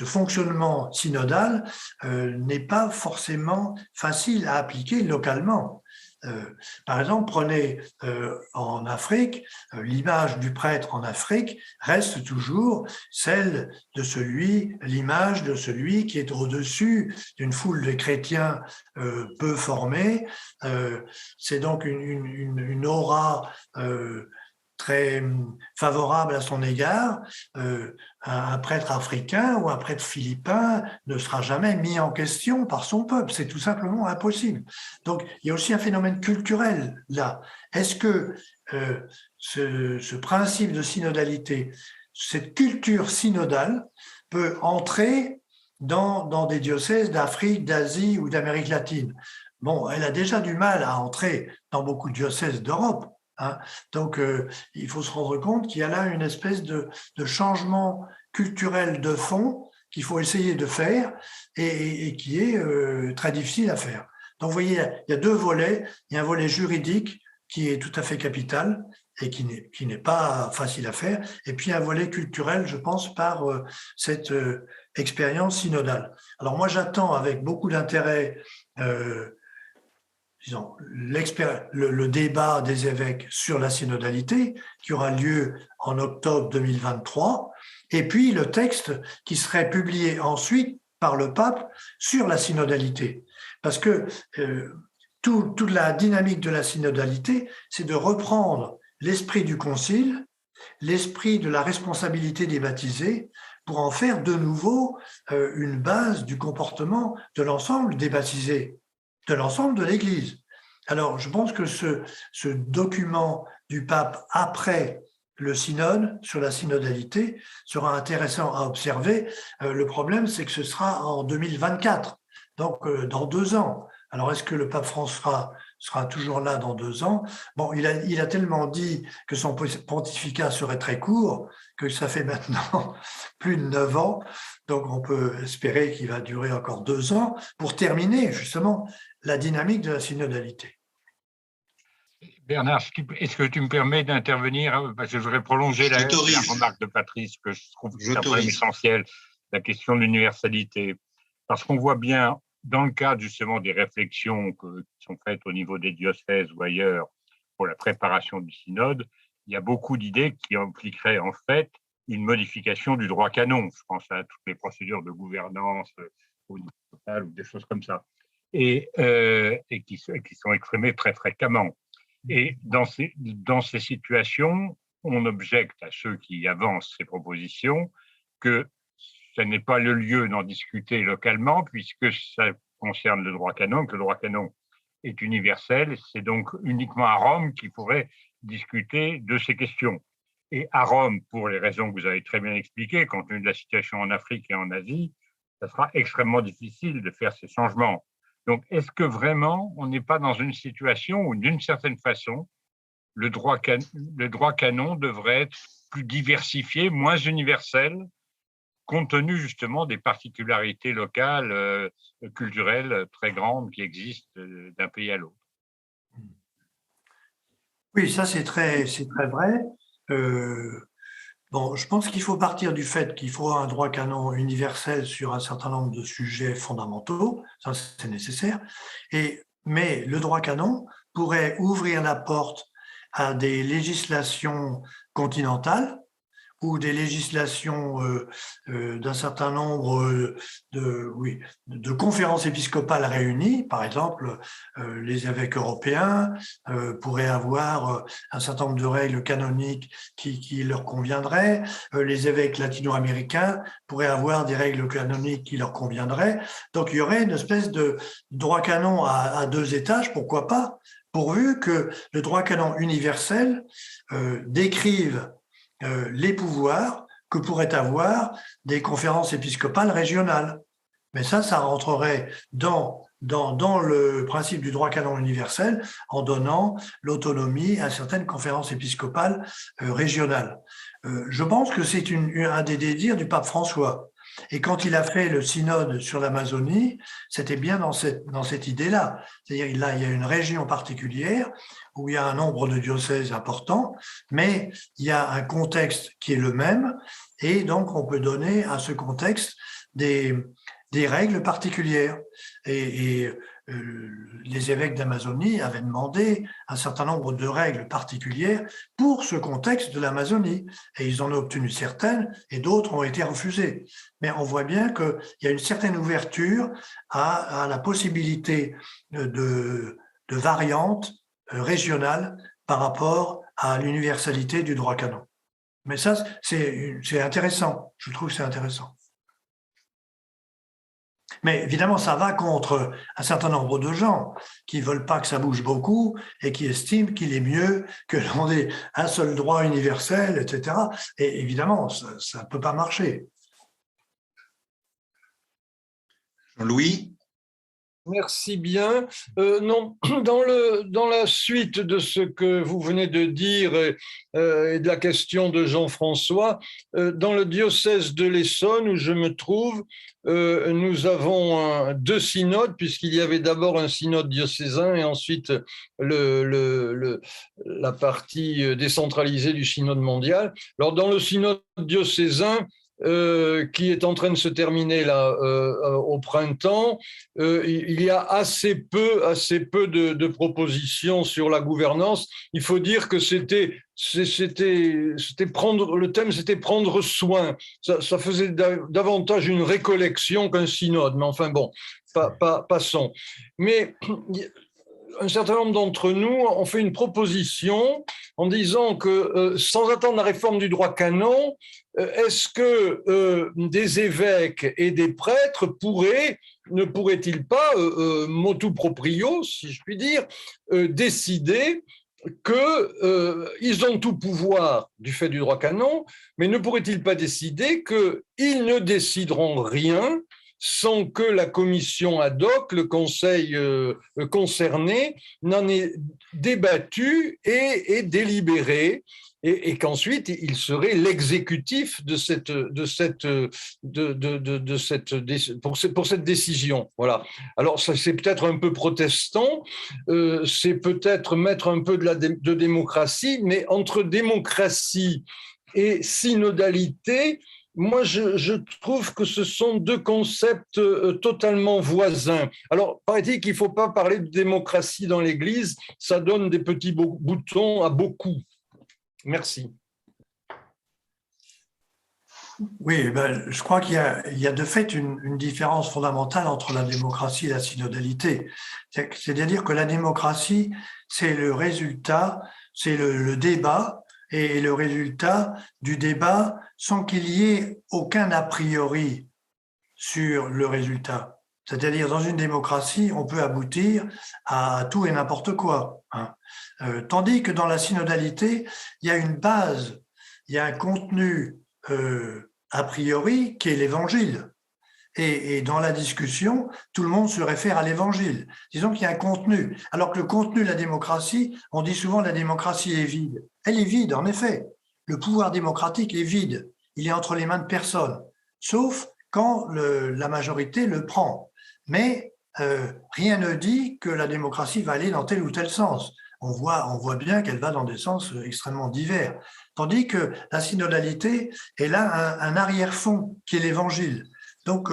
fonctionnement synodal n'est pas forcément facile à appliquer localement. Par exemple, prenez en Afrique, l'image du prêtre en Afrique reste toujours l'image de celui qui est au-dessus d'une foule de chrétiens peu formés. C'est donc une aura très favorable à son égard. Un prêtre africain ou un prêtre philippin ne sera jamais mis en question par son peuple. C'est tout simplement impossible. Donc, il y a aussi un phénomène culturel là. Est-ce que ce principe de synodalité, cette culture synodale peut entrer dans des diocèses d'Afrique, d'Asie ou d'Amérique latine? Bon, elle a déjà du mal à entrer dans beaucoup de diocèses d'Europe. Donc, il faut se rendre compte qu'il y a là une espèce de changement culturel de fond qu'il faut essayer de faire et qui est très difficile à faire. Donc, vous voyez, il y a deux volets. Il y a un volet juridique qui est tout à fait capital et qui n'est pas facile à faire. Et puis, un volet culturel, je pense, par cette expérience synodale. Alors, moi, j'attends avec beaucoup d'intérêt le débat des évêques sur la synodalité qui aura lieu en octobre 2023, et puis le texte qui serait publié ensuite par le pape sur la synodalité. Parce que toute la dynamique de la synodalité, c'est de reprendre l'esprit du concile, l'esprit de la responsabilité des baptisés, pour en faire de nouveau une base du comportement de l'ensemble des baptisés, de l'ensemble de l'Église. Alors, je pense que ce document du pape après le synode sur la synodalité sera intéressant à observer. Le problème, c'est que ce sera en 2024, donc dans 2 ans. Alors, est-ce que le pape François sera toujours là dans 2 ans? Bon, il a tellement dit que son pontificat serait très court que ça fait maintenant plus de 9 ans. Donc, on peut espérer qu'il va durer encore 2 ans pour terminer justement la dynamique de la synodalité. Bernard, est-ce que tu me permets d'intervenir? Parce que je voudrais prolonger la remarque de Patrice, que je trouve que c'est un problème essentiel, la question de l'universalité. Parce qu'on voit bien, dans le cadre justement des réflexions qui sont faites au niveau des diocèses ou ailleurs pour la préparation du synode, il y a beaucoup d'idées qui impliqueraient en fait une modification du droit canon. Je pense à toutes les procédures de gouvernance au niveau local ou des choses comme ça, et qui sont exprimées très fréquemment. Et dans ces situations, on objecte à ceux qui avancent ces propositions que ce n'est pas le lieu d'en discuter localement, puisque ça concerne le droit canon, que le droit canon est universel. C'est donc uniquement à Rome qu'il pourrait discuter de ces questions. Et à Rome, pour les raisons que vous avez très bien expliquées, compte tenu de la situation en Afrique et en Asie, ça sera extrêmement difficile de faire ces changements. Donc, est-ce que vraiment on n'est pas dans une situation où, d'une certaine façon, le droit canon devrait être plus diversifié, moins universel, compte tenu justement des particularités locales, culturelles très grandes qui existent d'un pays à l'autre? Oui, ça c'est très vrai. Bon, je pense qu'il faut partir du fait qu'il faut un droit canon universel sur un certain nombre de sujets fondamentaux, ça c'est nécessaire, mais le droit canon pourrait ouvrir la porte à des législations continentales ou des législations d'un certain nombre de conférences épiscopales réunies. Par exemple, les évêques européens pourraient avoir un certain nombre de règles canoniques qui leur conviendraient. Les évêques latino-américains pourraient avoir des règles canoniques qui leur conviendraient. Donc, il y aurait une espèce de droit canon à deux étages, pourquoi pas, pourvu que le droit canon universel décrive les pouvoirs que pourraient avoir des conférences épiscopales régionales. Mais ça rentrerait dans le principe du droit canon universel en donnant l'autonomie à certaines conférences épiscopales régionales. Je pense que c'est un des désirs du pape François. Et quand il a fait le synode sur l'Amazonie, c'était bien dans cette idée-là. C'est-à-dire il y a une région particulière où il y a un nombre de diocèses important, mais il y a un contexte qui est le même, et donc on peut donner à ce contexte des règles particulières. Et les évêques d'Amazonie avaient demandé un certain nombre de règles particulières pour ce contexte de l'Amazonie. Et ils en ont obtenu certaines et d'autres ont été refusées. Mais on voit bien qu'il y a une certaine ouverture à la possibilité de variantes régionales par rapport à l'universalité du droit canon. Mais ça, c'est intéressant. Je trouve que c'est intéressant. Mais évidemment, ça va contre un certain nombre de gens qui ne veulent pas que ça bouge beaucoup et qui estiment qu'il est mieux que l'on ait un seul droit universel, etc. Et évidemment, ça ne peut pas marcher. Jean-Louis ? Merci bien. Non, dans la suite de ce que vous venez de dire et de la question de Jean-François, dans le diocèse de l'Essonne où je me trouve, nous avons deux synodes, puisqu'il y avait d'abord un synode diocésain et ensuite la partie décentralisée du synode mondial. Alors, dans le synode diocésain, qui est en train de se terminer là au printemps, il y a assez peu de propositions sur la gouvernance. Il faut dire que le thème c'était prendre soin. Ça faisait davantage une récollection qu'un synode, mais enfin bon, passons. Mais un certain nombre d'entre nous ont fait une proposition en disant que sans attendre la réforme du droit canon, est-ce que des évêques et des prêtres ne pourraient-ils pas, motu proprio, si je puis dire, décider qu'ils ont tout pouvoir du fait du droit canon, mais ne pourraient-ils pas décider qu'ils ne décideront rien sans que la commission ad hoc, le conseil concerné, n'en ait débattu et délibéré, et qu'ensuite il serait l'exécutif pour cette décision. Voilà. Alors ça, c'est peut-être un peu protestant, c'est peut-être mettre un peu de démocratie, mais entre démocratie et synodalité, moi, je trouve que ce sont deux concepts totalement voisins. Alors, paraît-il qu'il ne faut pas parler de démocratie dans l'Église, ça donne des petits boutons à beaucoup. Merci. Oui, ben, je crois qu'il y a de fait une différence fondamentale entre la démocratie et la synodalité. C'est-à-dire que la démocratie, c'est le résultat, c'est le débat, et le résultat du débat sans qu'il y ait aucun a priori sur le résultat. C'est-à-dire, dans une démocratie, on peut aboutir à tout et n'importe quoi, hein. Tandis que dans la synodalité, il y a une base, il y a un contenu a priori qui est l'évangile. Et dans la discussion, tout le monde se réfère à l'évangile. Disons qu'il y a un contenu. Alors que le contenu de la démocratie, on dit souvent que la démocratie est vide. Elle est vide, en effet. Le pouvoir démocratique est vide. Il est entre les mains de personne, sauf quand la majorité le prend. Mais rien ne dit que la démocratie va aller dans tel ou tel sens. On voit bien qu'elle va dans des sens extrêmement divers. Tandis que la synodalité, elle a un arrière-fond qui est l'évangile. Donc,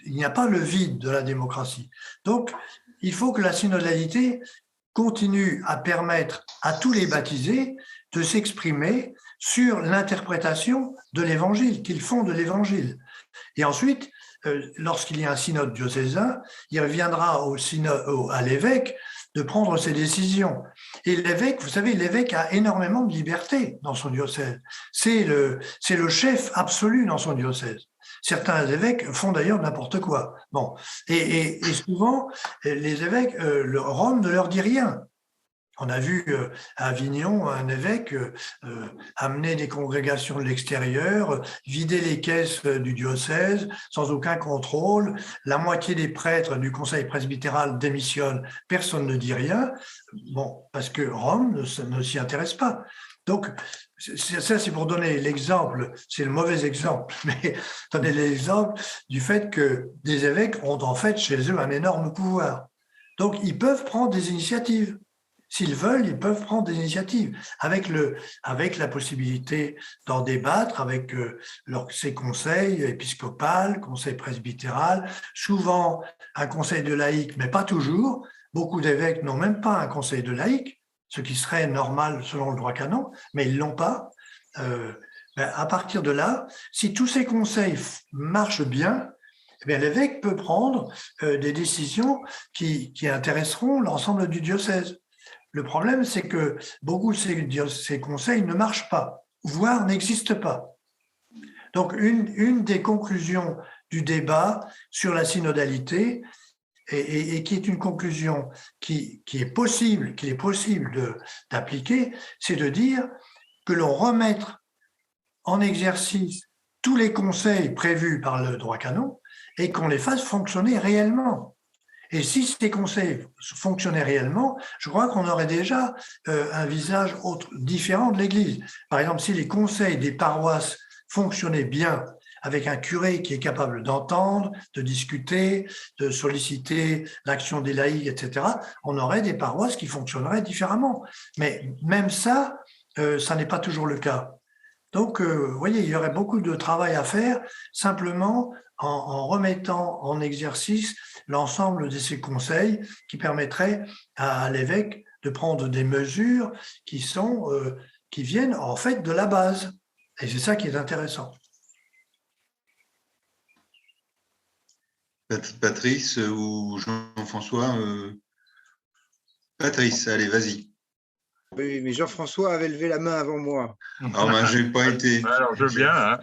il n'y a pas le vide de la démocratie. Donc, il faut que la synodalité continue à permettre à tous les baptisés de s'exprimer sur l'interprétation de l'évangile, qu'ils font de l'évangile. Et ensuite, lorsqu'il y a un synode diocésain, il reviendra à l'évêque de prendre ses décisions. Et l'évêque, vous savez, l'évêque a énormément de liberté dans son diocèse. C'est le chef absolu dans son diocèse. Certains évêques font d'ailleurs n'importe quoi. Bon, et souvent, les évêques, Rome ne leur dit rien. On a vu à Avignon un évêque amener des congrégations de l'extérieur, vider les caisses du diocèse sans aucun contrôle. La moitié des prêtres du conseil presbytéral démissionnent, personne ne dit rien. Bon, parce que Rome ne s'y intéresse pas. Donc, ça, c'est pour donner l'exemple, c'est le mauvais exemple, mais donner l'exemple du fait que des évêques ont en fait chez eux un énorme pouvoir. Donc, ils peuvent prendre des initiatives. S'ils veulent, ils peuvent prendre des initiatives avec la possibilité d'en débattre avec ces conseils épiscopal, conseil presbytéral, souvent un conseil de laïcs, mais pas toujours. Beaucoup d'évêques n'ont même pas un conseil de laïcs, ce qui serait normal selon le droit canon, mais ils l'ont pas. À partir de là, si tous ces conseils marchent bien, eh bien, l'évêque peut prendre des décisions qui intéresseront l'ensemble du diocèse. Le problème, c'est que beaucoup de ces conseils ne marchent pas, voire n'existent pas. Donc, une des conclusions du débat sur la synodalité, et qui est une conclusion qu'il est possible d'appliquer, c'est de dire que l'on remette en exercice tous les conseils prévus par le droit canon et qu'on les fasse fonctionner réellement. Et si ces conseils fonctionnaient réellement, je crois qu'on aurait déjà un visage différent de l'Église. Par exemple, si les conseils des paroisses fonctionnaient bien, avec un curé qui est capable d'entendre, de discuter, de solliciter l'action des laïcs, etc., on aurait des paroisses qui fonctionneraient différemment. Mais même ça, ça n'est pas toujours le cas. Donc, vous voyez, il y aurait beaucoup de travail à faire, simplement en remettant en exercice l'ensemble de ces conseils qui permettraient à l'évêque de prendre des mesures qui viennent en fait de la base. Et c'est ça qui est intéressant. Patrice ou Jean-François Patrice, allez, vas-y. Oui, mais Jean-François avait levé la main avant moi. Ah ben, j'ai pas été. Alors, je veux bien. Hein.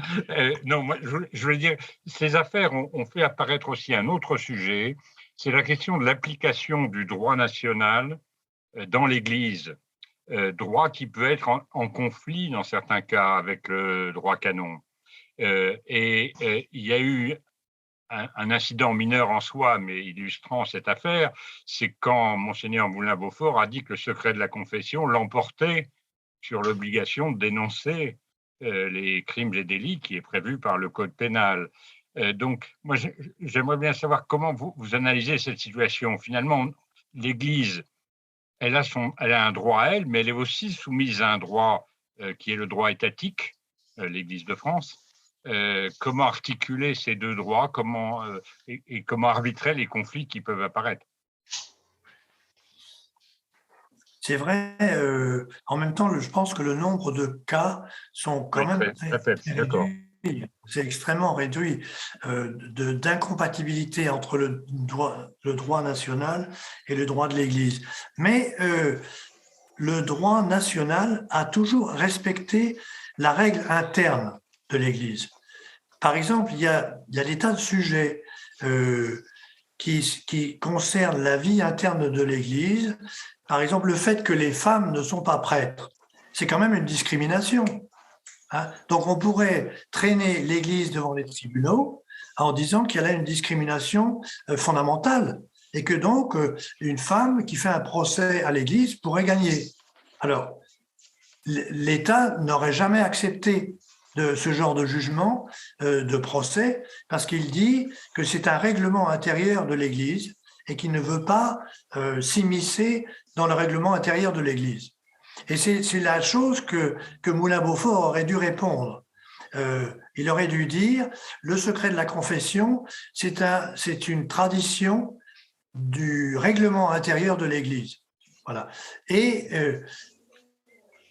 Non, moi, je veux dire, ces affaires ont fait apparaître aussi un autre sujet, c'est la question de l'application du droit national dans l'Église, droit qui peut être en conflit dans certains cas avec le droit canon. Il y a eu un incident mineur en soi, mais illustrant cette affaire, c'est quand Monseigneur Moulin-Beaufort a dit que le secret de la confession l'emportait sur l'obligation de dénoncer les crimes et délits qui est prévu par le Code pénal. Donc, moi, j'aimerais bien savoir comment vous analysez cette situation. Finalement, l'Église, elle a un droit à elle, mais elle est aussi soumise à un droit qui est le droit étatique, l'Église de France. Comment articuler ces deux droits, comment arbitrer les conflits qui peuvent apparaître? C'est vrai, en même temps, je pense que le nombre de cas sont quand même très d'accord. c'est extrêmement réduit d'incompatibilité entre le droit national et le droit de l'Église. Mais le droit national a toujours respecté la règle interne de l'Église. Par exemple, il y a des tas de sujets qui concernent la vie interne de l'Église. Par exemple, le fait que les femmes ne sont pas prêtres, c'est quand même une discrimination. Hein. Donc, on pourrait traîner l'Église devant les tribunaux en disant qu'il y a là une discrimination fondamentale et que donc une femme qui fait un procès à l'Église pourrait gagner. Alors, l'État n'aurait jamais accepté de ce genre de jugement, de procès, parce qu'il dit que c'est un règlement intérieur de l'Église et qu'il ne veut pas s'immiscer dans le règlement intérieur de l'Église. Et c'est la chose que Moulin-Beaufort aurait dû répondre. Il aurait dû dire « Le secret de la confession, c'est une tradition du règlement intérieur de l'Église. » Voilà. Et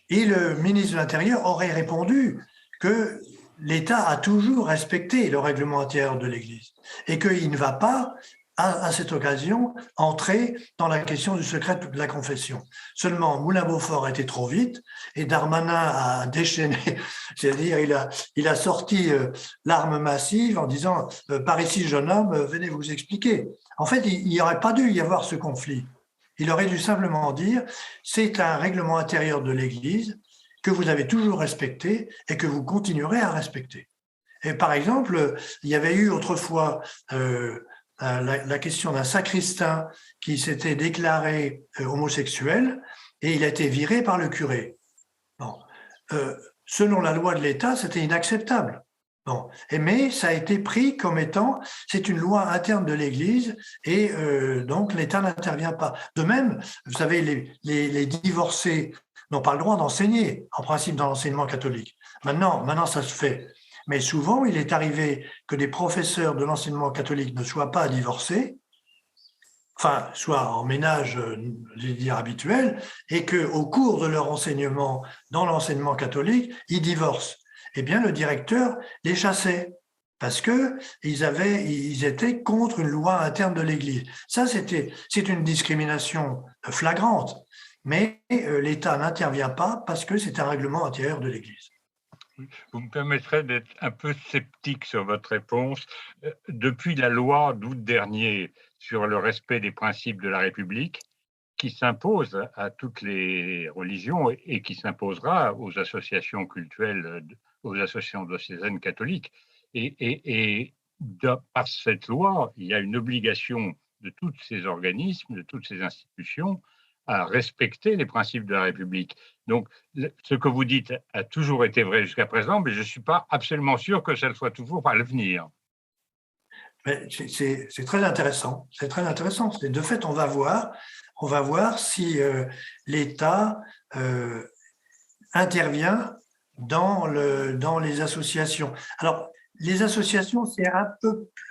le ministre de l'Intérieur aurait répondu que l'État a toujours respecté le règlement intérieur de l'Église et qu'il ne va pas, à cette occasion, entrer dans la question du secret de la confession. Seulement, Moulin-Beaufort était trop vite et Darmanin a déchaîné, c'est-à-dire il a sorti l'arme massive en disant « Par ici, jeune homme, venez vous expliquer ». En fait, il n'y aurait pas dû y avoir ce conflit. Il aurait dû simplement dire « C'est un règlement intérieur de l'Église que vous avez toujours respecté et que vous continuerez à respecter. » Et par exemple, il y avait eu autrefois la question d'un sacristain qui s'était déclaré homosexuel et il a été viré par le curé. Bon. Selon la loi de l'État, c'était inacceptable. Bon. Mais ça a été pris comme étant, c'est une loi interne de l'Église et donc l'État n'intervient pas. De même, vous savez, les divorcés n'ont pas le droit d'enseigner, en principe, dans l'enseignement catholique. Maintenant, ça se fait. Mais souvent, il est arrivé que des professeurs de l'enseignement catholique ne soient pas divorcés, enfin, soit en ménage, je vais dire, habituel, et qu'au cours de leur enseignement dans l'enseignement catholique, ils divorcent. Eh bien, le directeur les chassait parce qu'ils étaient contre une loi interne de l'Église. Ça, c'est une discrimination flagrante, mais l'État n'intervient pas parce que c'est un règlement intérieur de l'Église. Vous me permettrez d'être un peu sceptique sur votre réponse. Depuis la loi d'août dernier sur le respect des principes de la République, qui s'impose à toutes les religions et qui s'imposera aux associations cultuelles, aux associations diocésaines catholiques. Et par cette loi, il y a une obligation de tous ces organismes, de toutes ces institutions, à respecter les principes de la République. Donc, ce que vous dites a toujours été vrai jusqu'à présent, mais je ne suis pas absolument sûr que ça le soit toujours à l'avenir. C'est très intéressant. C'est très intéressant. De fait, on va voir si l'État intervient dans les associations. Alors, les associations, c'est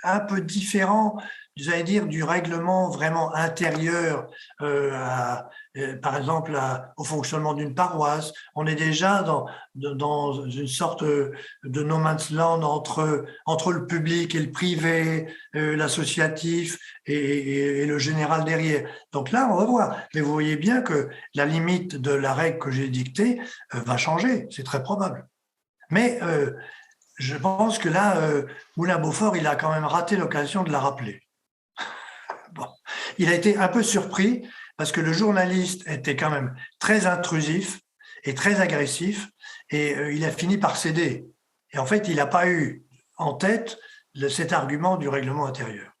un peu différent, j'allais dire, du règlement vraiment intérieur, par exemple, au fonctionnement d'une paroisse. On est déjà dans une sorte de no man's land entre le public et le privé, l'associatif et le général derrière. Donc là, on va voir. Mais vous voyez bien que la limite de la règle que j'ai dictée va changer. C'est très probable. Mais je pense que là, Moulin-Beaufort, il a quand même raté l'occasion de la rappeler. Bon. Il a été un peu surpris parce que le journaliste était quand même très intrusif et très agressif et il a fini par céder. Et en fait, il n'a pas eu en tête cet argument du règlement intérieur.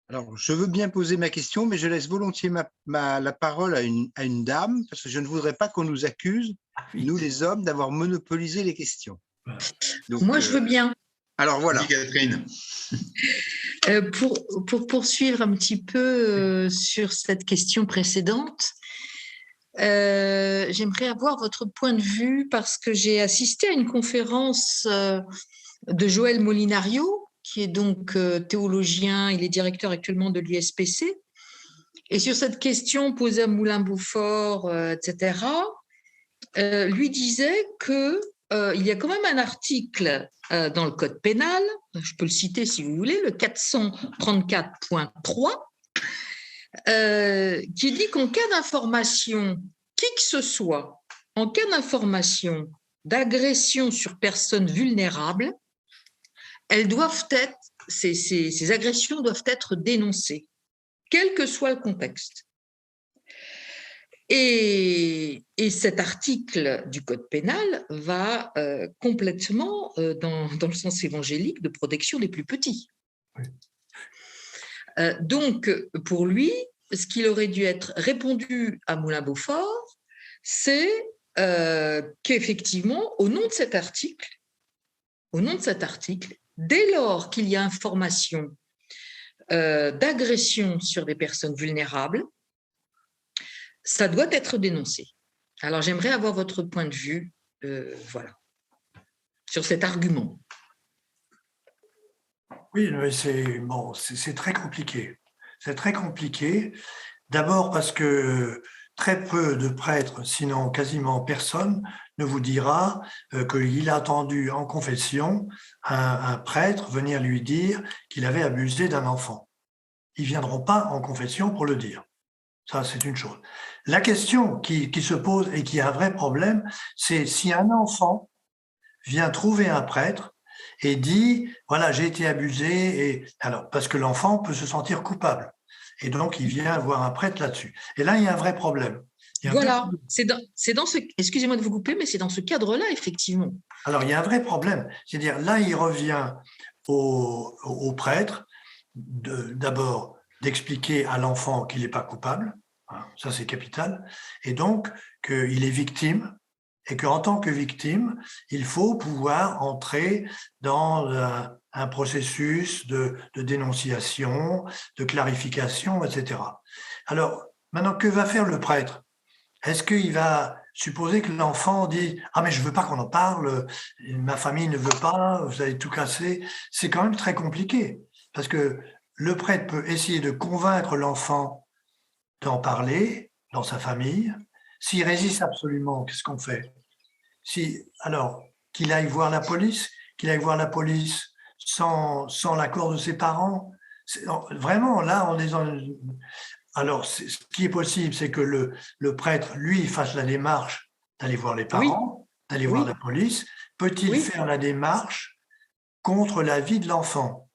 Alors, je veux bien poser ma question, mais je laisse volontiers la parole à une dame, parce que je ne voudrais pas qu'on nous accuse, nous les hommes, d'avoir monopolisé les questions. Donc, moi, je veux bien. Alors voilà. Catherine. Pour poursuivre un petit peu sur cette question précédente, j'aimerais avoir votre point de vue parce que j'ai assisté à une conférence de Joël Molinario, qui est donc théologien, il est directeur actuellement de l'ISPC. Et sur cette question posée à Moulin-Beaufort, etc., lui disait que il y a quand même un article dans le code pénal, je peux le citer si vous voulez, le 434.3, qui dit qu'en cas d'information, qui que ce soit, en cas d'information d'agression sur personnes vulnérables, ces agressions doivent être dénoncées, quel que soit le contexte. Et cet article du Code pénal va complètement dans le sens évangélique de protection des plus petits. Oui. Donc, pour lui, ce qu'il aurait dû être répondu à Moulin-Beaufort, c'est qu'effectivement, au nom de cet article, dès lors qu'il y a information d'agression sur des personnes vulnérables, ça doit être dénoncé. Alors, j'aimerais avoir votre point de vue sur cet argument. Oui, mais c'est très compliqué. C'est très compliqué. D'abord parce que très peu de prêtres, sinon quasiment personne, ne vous dira qu'il a entendu en confession un prêtre venir lui dire qu'il avait abusé d'un enfant. Ils ne viendront pas en confession pour le dire. Ça, c'est une chose. La question qui se pose et qui est un vrai problème, c'est si un enfant vient trouver un prêtre et dit « voilà, j'ai été abusé », et alors parce que l'enfant peut se sentir coupable. Et donc, il vient voir un prêtre là-dessus. Et là, il y a un vrai problème. Voilà, c'est dans ce… Excusez-moi de vous couper, mais c'est dans ce cadre-là, effectivement. Alors, il y a un vrai problème. C'est-à-dire, là, il revient au prêtre, d'abord, d'expliquer à l'enfant qu'il n'est pas coupable, hein, ça c'est capital, et donc qu'il est victime, et qu'en tant que victime, il faut pouvoir entrer dans un processus de dénonciation, de clarification, etc. Alors, maintenant, que va faire le prêtre? Est-ce qu'il va supposer que l'enfant dit « Ah, mais je ne veux pas qu'on en parle, ma famille ne veut pas, vous allez tout casser ». C'est quand même très compliqué, parce que le prêtre peut essayer de convaincre l'enfant d'en parler dans sa famille. S'il résiste absolument, qu'est-ce qu'on fait? Alors, qu'il aille voir la police sans l'accord de ses parents. Vraiment, là, on est dans… Alors, ce qui est possible, c'est que le prêtre, lui, fasse la démarche d'aller voir les parents, d'aller voir la police. Peut-il faire la démarche contre l'avis de l'enfant?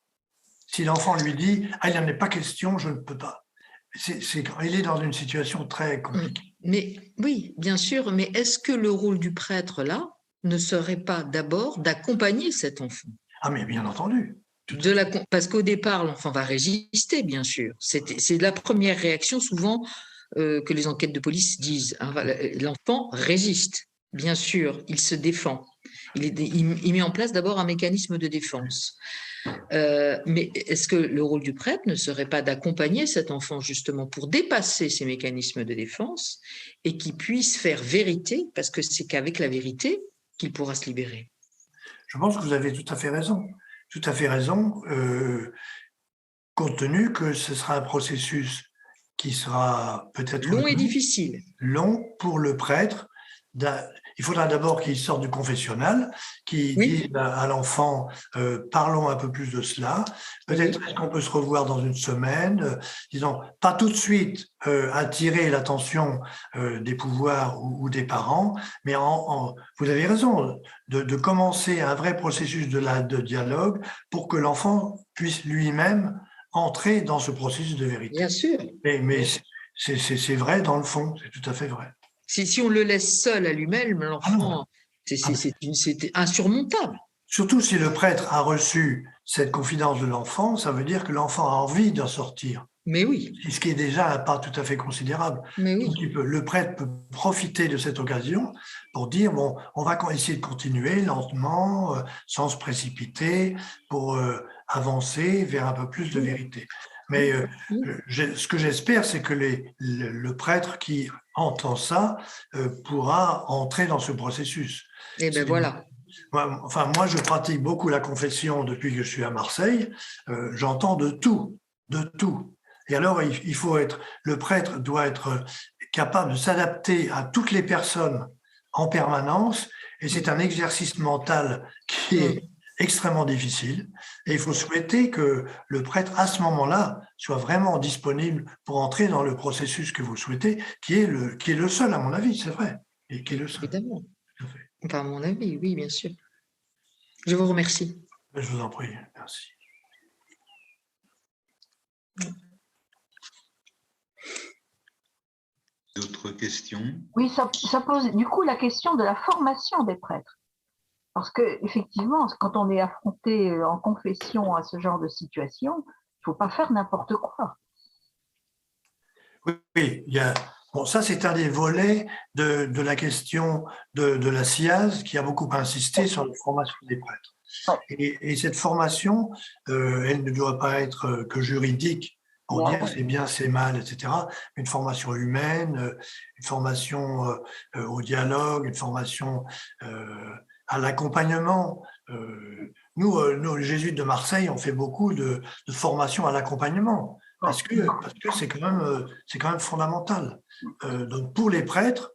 Si l'enfant lui dit « Ah, il n'en est pas question, je ne peux pas », il est dans une situation très compliquée. Mais oui, bien sûr, mais est-ce que le rôle du prêtre, là, ne serait pas d'abord d'accompagner cet enfant? Ah, mais bien entendu. Parce qu'au départ, l'enfant va résister, bien sûr. C'est la première réaction souvent que les enquêtes de police disent. Hein, l'enfant résiste, bien sûr, il se défend. Il met en place d'abord un mécanisme de défense. Mais est-ce que le rôle du prêtre ne serait pas d'accompagner cet enfant justement pour dépasser ces mécanismes de défense et qu'il puisse faire vérité, parce que c'est qu'avec la vérité qu'il pourra se libérer? Je pense que vous avez tout à fait raison. Tout à fait raison, compte tenu que ce sera un processus qui sera peut-être long et difficile. Long pour le prêtre. Il faudra d'abord qu'il sorte du confessionnal, qu'il dise à l'enfant parlons un peu plus de cela. Peut-être est-ce qu'on peut se revoir dans une semaine, disons, pas tout de suite attirer l'attention des pouvoirs ou des parents, mais vous avez raison, de commencer un vrai processus de dialogue pour que l'enfant puisse lui-même entrer dans ce processus de vérité. Bien sûr. Mais c'est vrai dans le fond, c'est tout à fait vrai. Si on le laisse seul à lui-même, l'enfant, c'est insurmontable. Surtout si le prêtre a reçu cette confidence de l'enfant, ça veut dire que l'enfant a envie d'en sortir. Mais oui. Ce qui est déjà un pas tout à fait considérable. Mais oui. Donc, le prêtre peut profiter de cette occasion pour dire, bon, on va essayer de continuer lentement, sans se précipiter, pour avancer vers un peu plus de vérité. Mais ce que j'espère, c'est que le prêtre qui entend ça pourra entrer dans ce processus. Et bien voilà. Moi, je pratique beaucoup la confession depuis que je suis à Marseille. J'entends de tout, de tout. Et alors, le prêtre doit être capable de s'adapter à toutes les personnes en permanence, et c'est un exercice mental qui est extrêmement difficile, et il faut souhaiter que le prêtre, à ce moment-là, soit vraiment disponible pour entrer dans le processus que vous souhaitez, qui est le seul, à mon avis, c'est vrai, et qui est le seul. Évidemment. Enfin, à mon avis, oui, bien sûr. Je vous remercie. Je vous en prie, merci. D'autres questions? Oui, ça pose du coup la question de la formation des prêtres. Parce que effectivement, quand on est affronté en confession à ce genre de situation, il ne faut pas faire n'importe quoi. Oui, bon, ça c'est un des volets de la question de la SIAZ qui a beaucoup insisté sur la formation des prêtres. Ouais. Et cette formation, elle ne doit pas être que juridique pour dire c'est bien, c'est mal, etc. Une formation humaine, une formation au dialogue, une formation à l'accompagnement. Nous, les jésuites de Marseille, on fait beaucoup de formation à l'accompagnement. Parce que c'est quand même fondamental. Donc pour les prêtres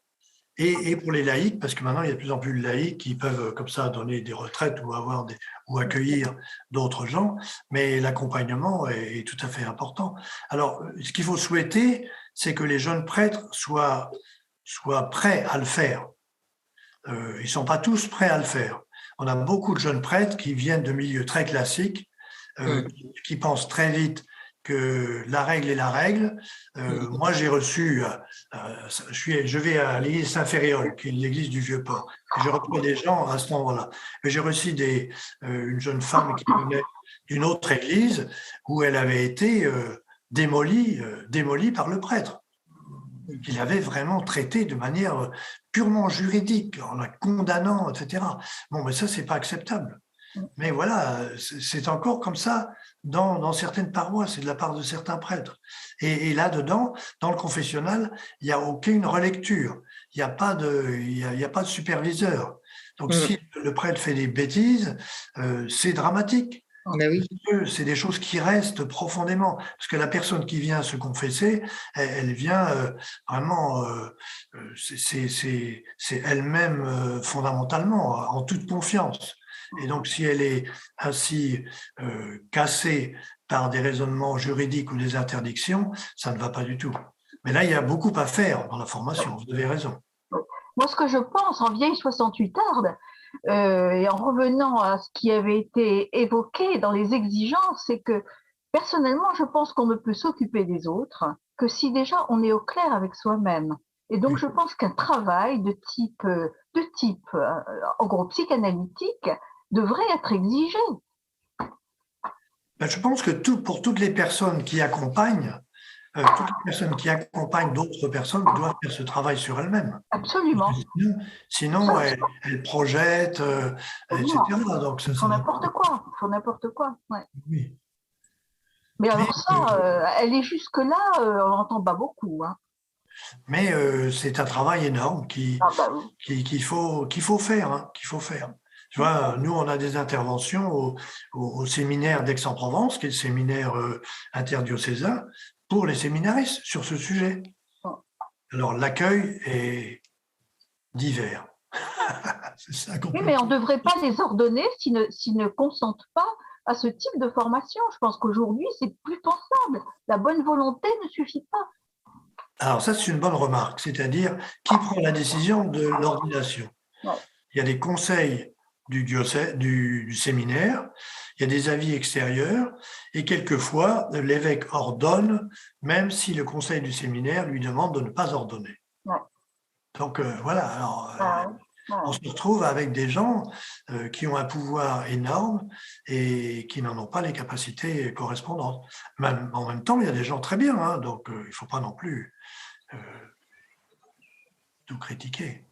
et pour les laïcs, parce que maintenant il y a de plus en plus de laïcs qui peuvent comme ça donner des retraites ou accueillir d'autres gens, mais l'accompagnement est tout à fait important. Alors ce qu'il faut souhaiter, c'est que les jeunes prêtres soient prêts à le faire. Ils ne sont pas tous prêts à le faire. On a beaucoup de jeunes prêtres qui viennent de milieux très classiques, qui pensent très vite que la règle est la règle. Moi, j'ai reçu, je vais à l'église Saint-Féréol, qui est l'église du Vieux-Port. Je reçois des gens à ce moment-là. J'ai reçu une jeune femme qui venait d'une autre église où elle avait été démolie par le prêtre. Il avait vraiment traité de manière purement juridique, en la condamnant, etc. Bon, mais ça, c'est pas acceptable. Mais voilà, c'est encore comme ça dans certaines paroisses et de la part de certains prêtres. Et là-dedans, dans le confessionnal, il n'y a aucune relecture. Il n'y a pas de superviseur. Donc, si le prêtre fait des bêtises, c'est dramatique. Ben oui. C'est des choses qui restent profondément. Parce que la personne qui vient se confesser, elle vient vraiment, c'est elle-même fondamentalement, en toute confiance. Et donc, si elle est ainsi cassée par des raisonnements juridiques ou des interdictions, ça ne va pas du tout. Mais là, il y a beaucoup à faire dans la formation, vous avez raison. Moi, ce que je pense en vieille 68arde, et en revenant à ce qui avait été évoqué dans les exigences, c'est que personnellement, je pense qu'on ne peut s'occuper des autres que si déjà on est au clair avec soi-même. Et donc, je pense qu'un travail de type en gros, psychanalytique, devrait être exigé. Ben, je pense que pour toutes les personnes qui accompagnent, d'autres personnes doivent faire ce travail sur elles-mêmes. Absolument. Sinon elles projettent, etc. Donc, ils font n'importe quoi. Ouais. Oui. Mais alors ça, elle est jusque-là, on n'entend pas beaucoup. Hein. Mais c'est un travail énorme qu'il faut faire. Hein, qu'il faut faire. Tu vois, nous, on a des interventions au séminaire d'Aix-en-Provence, qui est le séminaire interdiocésain, pour les séminaristes sur ce sujet. Alors, l'accueil est divers. C'est ça qu'on oui, mais on ne devrait pas les ordonner s'ils ne consentent pas à ce type de formation. Je pense qu'aujourd'hui, c'est plus pensable. La bonne volonté ne suffit pas. Alors, ça, c'est une bonne remarque. C'est-à-dire, qui prend la décision de l'ordination? Il y a des conseils du séminaire, il y a des avis extérieurs, et quelquefois, l'évêque ordonne, même si le conseil du séminaire lui demande de ne pas ordonner. Donc, voilà. Alors, on se retrouve avec des gens qui ont un pouvoir énorme et qui n'en ont pas les capacités correspondantes. En même temps, il y a des gens très bien, hein, donc il ne faut pas non plus tout critiquer.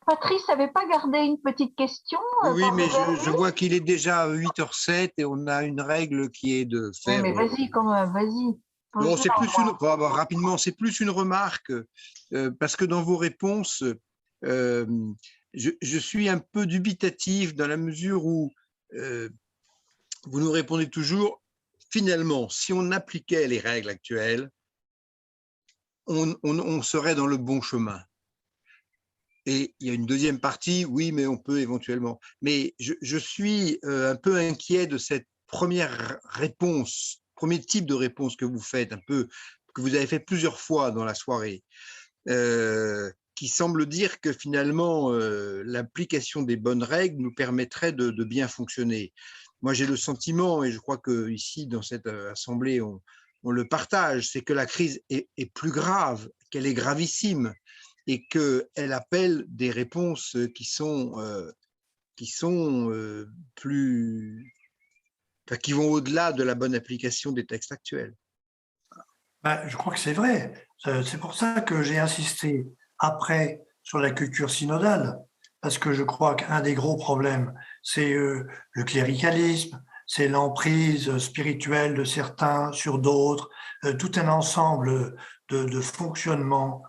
Patrice n'avait pas gardé une petite question? Oui, mais je vois qu'il est déjà 8h07 et on a une règle qui est de faire… Oui, mais vas-y quand même, vas-y. Non, rapidement, c'est plus une remarque, parce que dans vos réponses, je suis un peu dubitatif dans la mesure où vous nous répondez toujours, finalement, si on appliquait les règles actuelles, on serait dans le bon chemin. Et il y a une deuxième partie, oui, mais on peut éventuellement. Mais je suis un peu inquiet de cette première réponse, premier type de réponse que vous faites, un peu, que vous avez fait plusieurs fois dans la soirée, qui semble dire que finalement, l'application des bonnes règles nous permettrait de bien fonctionner. Moi, j'ai le sentiment, et je crois qu'ici, dans cette assemblée, on le partage, c'est que la crise est plus grave, qu'elle est gravissime, et qu'elle appelle des réponses qui sont plus, enfin, qui vont au-delà de la bonne application des textes actuels. Ben, je crois que c'est vrai. C'est pour ça que j'ai insisté après sur la culture synodale, parce que je crois qu'un des gros problèmes, c'est le cléricalisme, c'est l'emprise spirituelle de certains sur d'autres, tout un ensemble de fonctionnements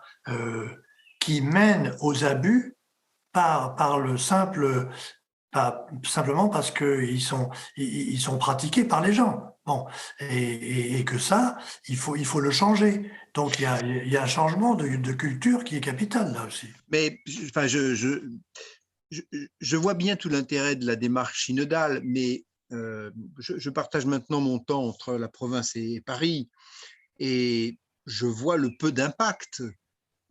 qui mènent aux abus par le simple, pas simplement parce qu'ils sont pratiqués par les gens. Bon, et que ça, il faut le changer. Donc il y a un changement de culture qui est capital là aussi. Mais enfin, je vois bien tout l'intérêt de la démarche synodale, mais je partage maintenant mon temps entre la province et Paris, et je vois le peu d'impact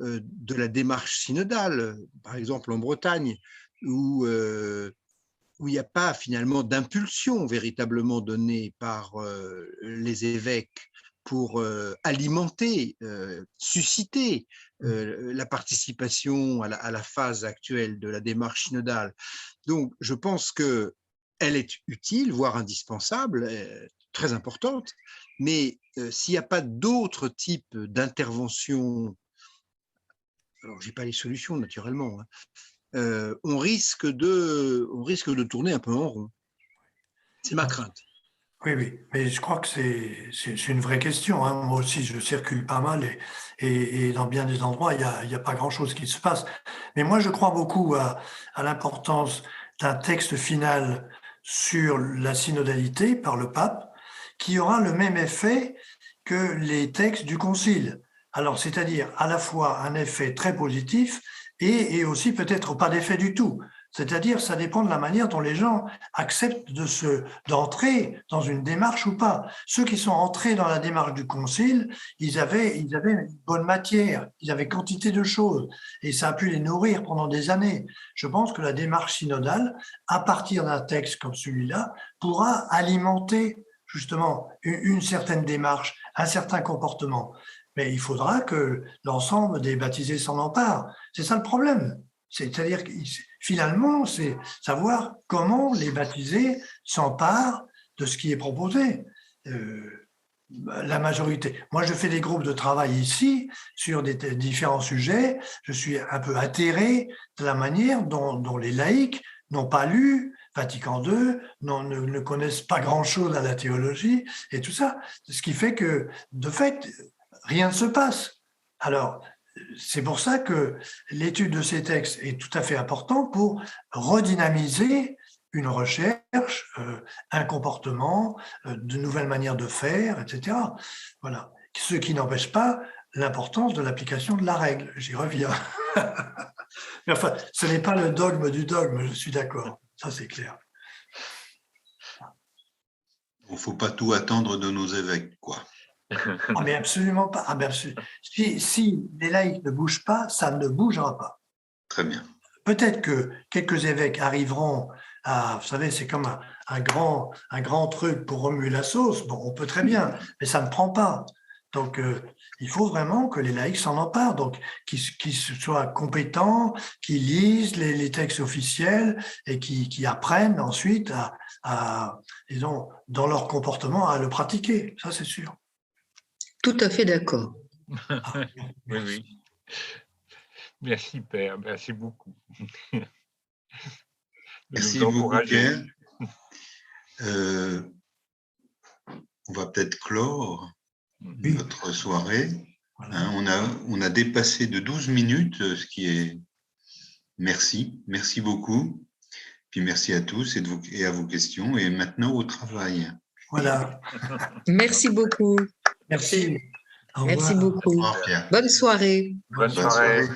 de la démarche synodale, par exemple en Bretagne, où il n'y a pas finalement d'impulsion véritablement donnée par les évêques pour alimenter, susciter la participation à la phase actuelle de la démarche synodale. Donc, je pense qu'elle est utile, voire indispensable, très importante, mais s'il n'y a pas d'autres types d'intervention, alors je n'ai pas les solutions naturellement, hein, on risque de tourner un peu en rond. C'est ma crainte. Oui, oui, mais je crois que c'est une vraie question, hein. Moi aussi, je circule pas mal et dans bien des endroits, il y a pas grand-chose qui se passe. Mais moi, je crois beaucoup à l'importance d'un texte final sur la synodalité par le pape, qui aura le même effet que les textes du Concile. Alors, c'est-à-dire à la fois un effet très positif et aussi peut-être pas d'effet du tout. C'est-à-dire, ça dépend de la manière dont les gens acceptent d'entrer dans une démarche ou pas. Ceux qui sont entrés dans la démarche du Concile, ils avaient une bonne matière, ils avaient quantité de choses, et ça a pu les nourrir pendant des années. Je pense que la démarche synodale, à partir d'un texte comme celui-là, pourra alimenter justement une certaine démarche, un certain comportement. Mais il faudra que l'ensemble des baptisés s'en emparent. C'est ça le problème. C'est-à-dire que finalement, c'est savoir comment les baptisés s'emparent de ce qui est proposé. La majorité. Moi, je fais des groupes de travail ici sur des différents sujets. Je suis un peu atterré de la manière dont les laïcs n'ont pas lu Vatican II, ne connaissent pas grand-chose à la théologie et tout ça. Ce qui fait que, de fait, rien ne se passe. Alors, c'est pour ça que l'étude de ces textes est tout à fait importante pour redynamiser une recherche, un comportement, de nouvelles manières de faire, etc. Voilà. Ce qui n'empêche pas l'importance de l'application de la règle. J'y reviens. Mais enfin, ce n'est pas le dogme du dogme, je suis d'accord. Ça, c'est clair. Il ne faut pas tout attendre de nos évêques, quoi. Ah, mais absolument pas. Ah, mais absolument. Si les laïcs ne bougent pas, ça ne bougera pas. Très bien. Peut-être que quelques évêques arriveront à, vous savez, c'est comme un grand truc pour remuer la sauce. Bon, on peut très bien, mais ça ne prend pas. Donc, il faut vraiment que les laïcs s'en emparent, donc qu'ils soient compétents, qu'ils lisent les textes officiels et qui apprennent ensuite disons, dans leur comportement à le pratiquer. Ça, c'est sûr. Tout à fait d'accord. Oui, oui. Merci, Père. Merci beaucoup. Merci beaucoup, Pierre. On va peut-être clore notre soirée. Voilà. On a dépassé de 12 minutes, ce qui est... Merci. Merci beaucoup. Puis merci à tous et à vos questions. Et maintenant, au travail. Voilà. Merci beaucoup. Merci. Merci beaucoup. Au revoir, Pierre. Bonne soirée. Bonne soirée.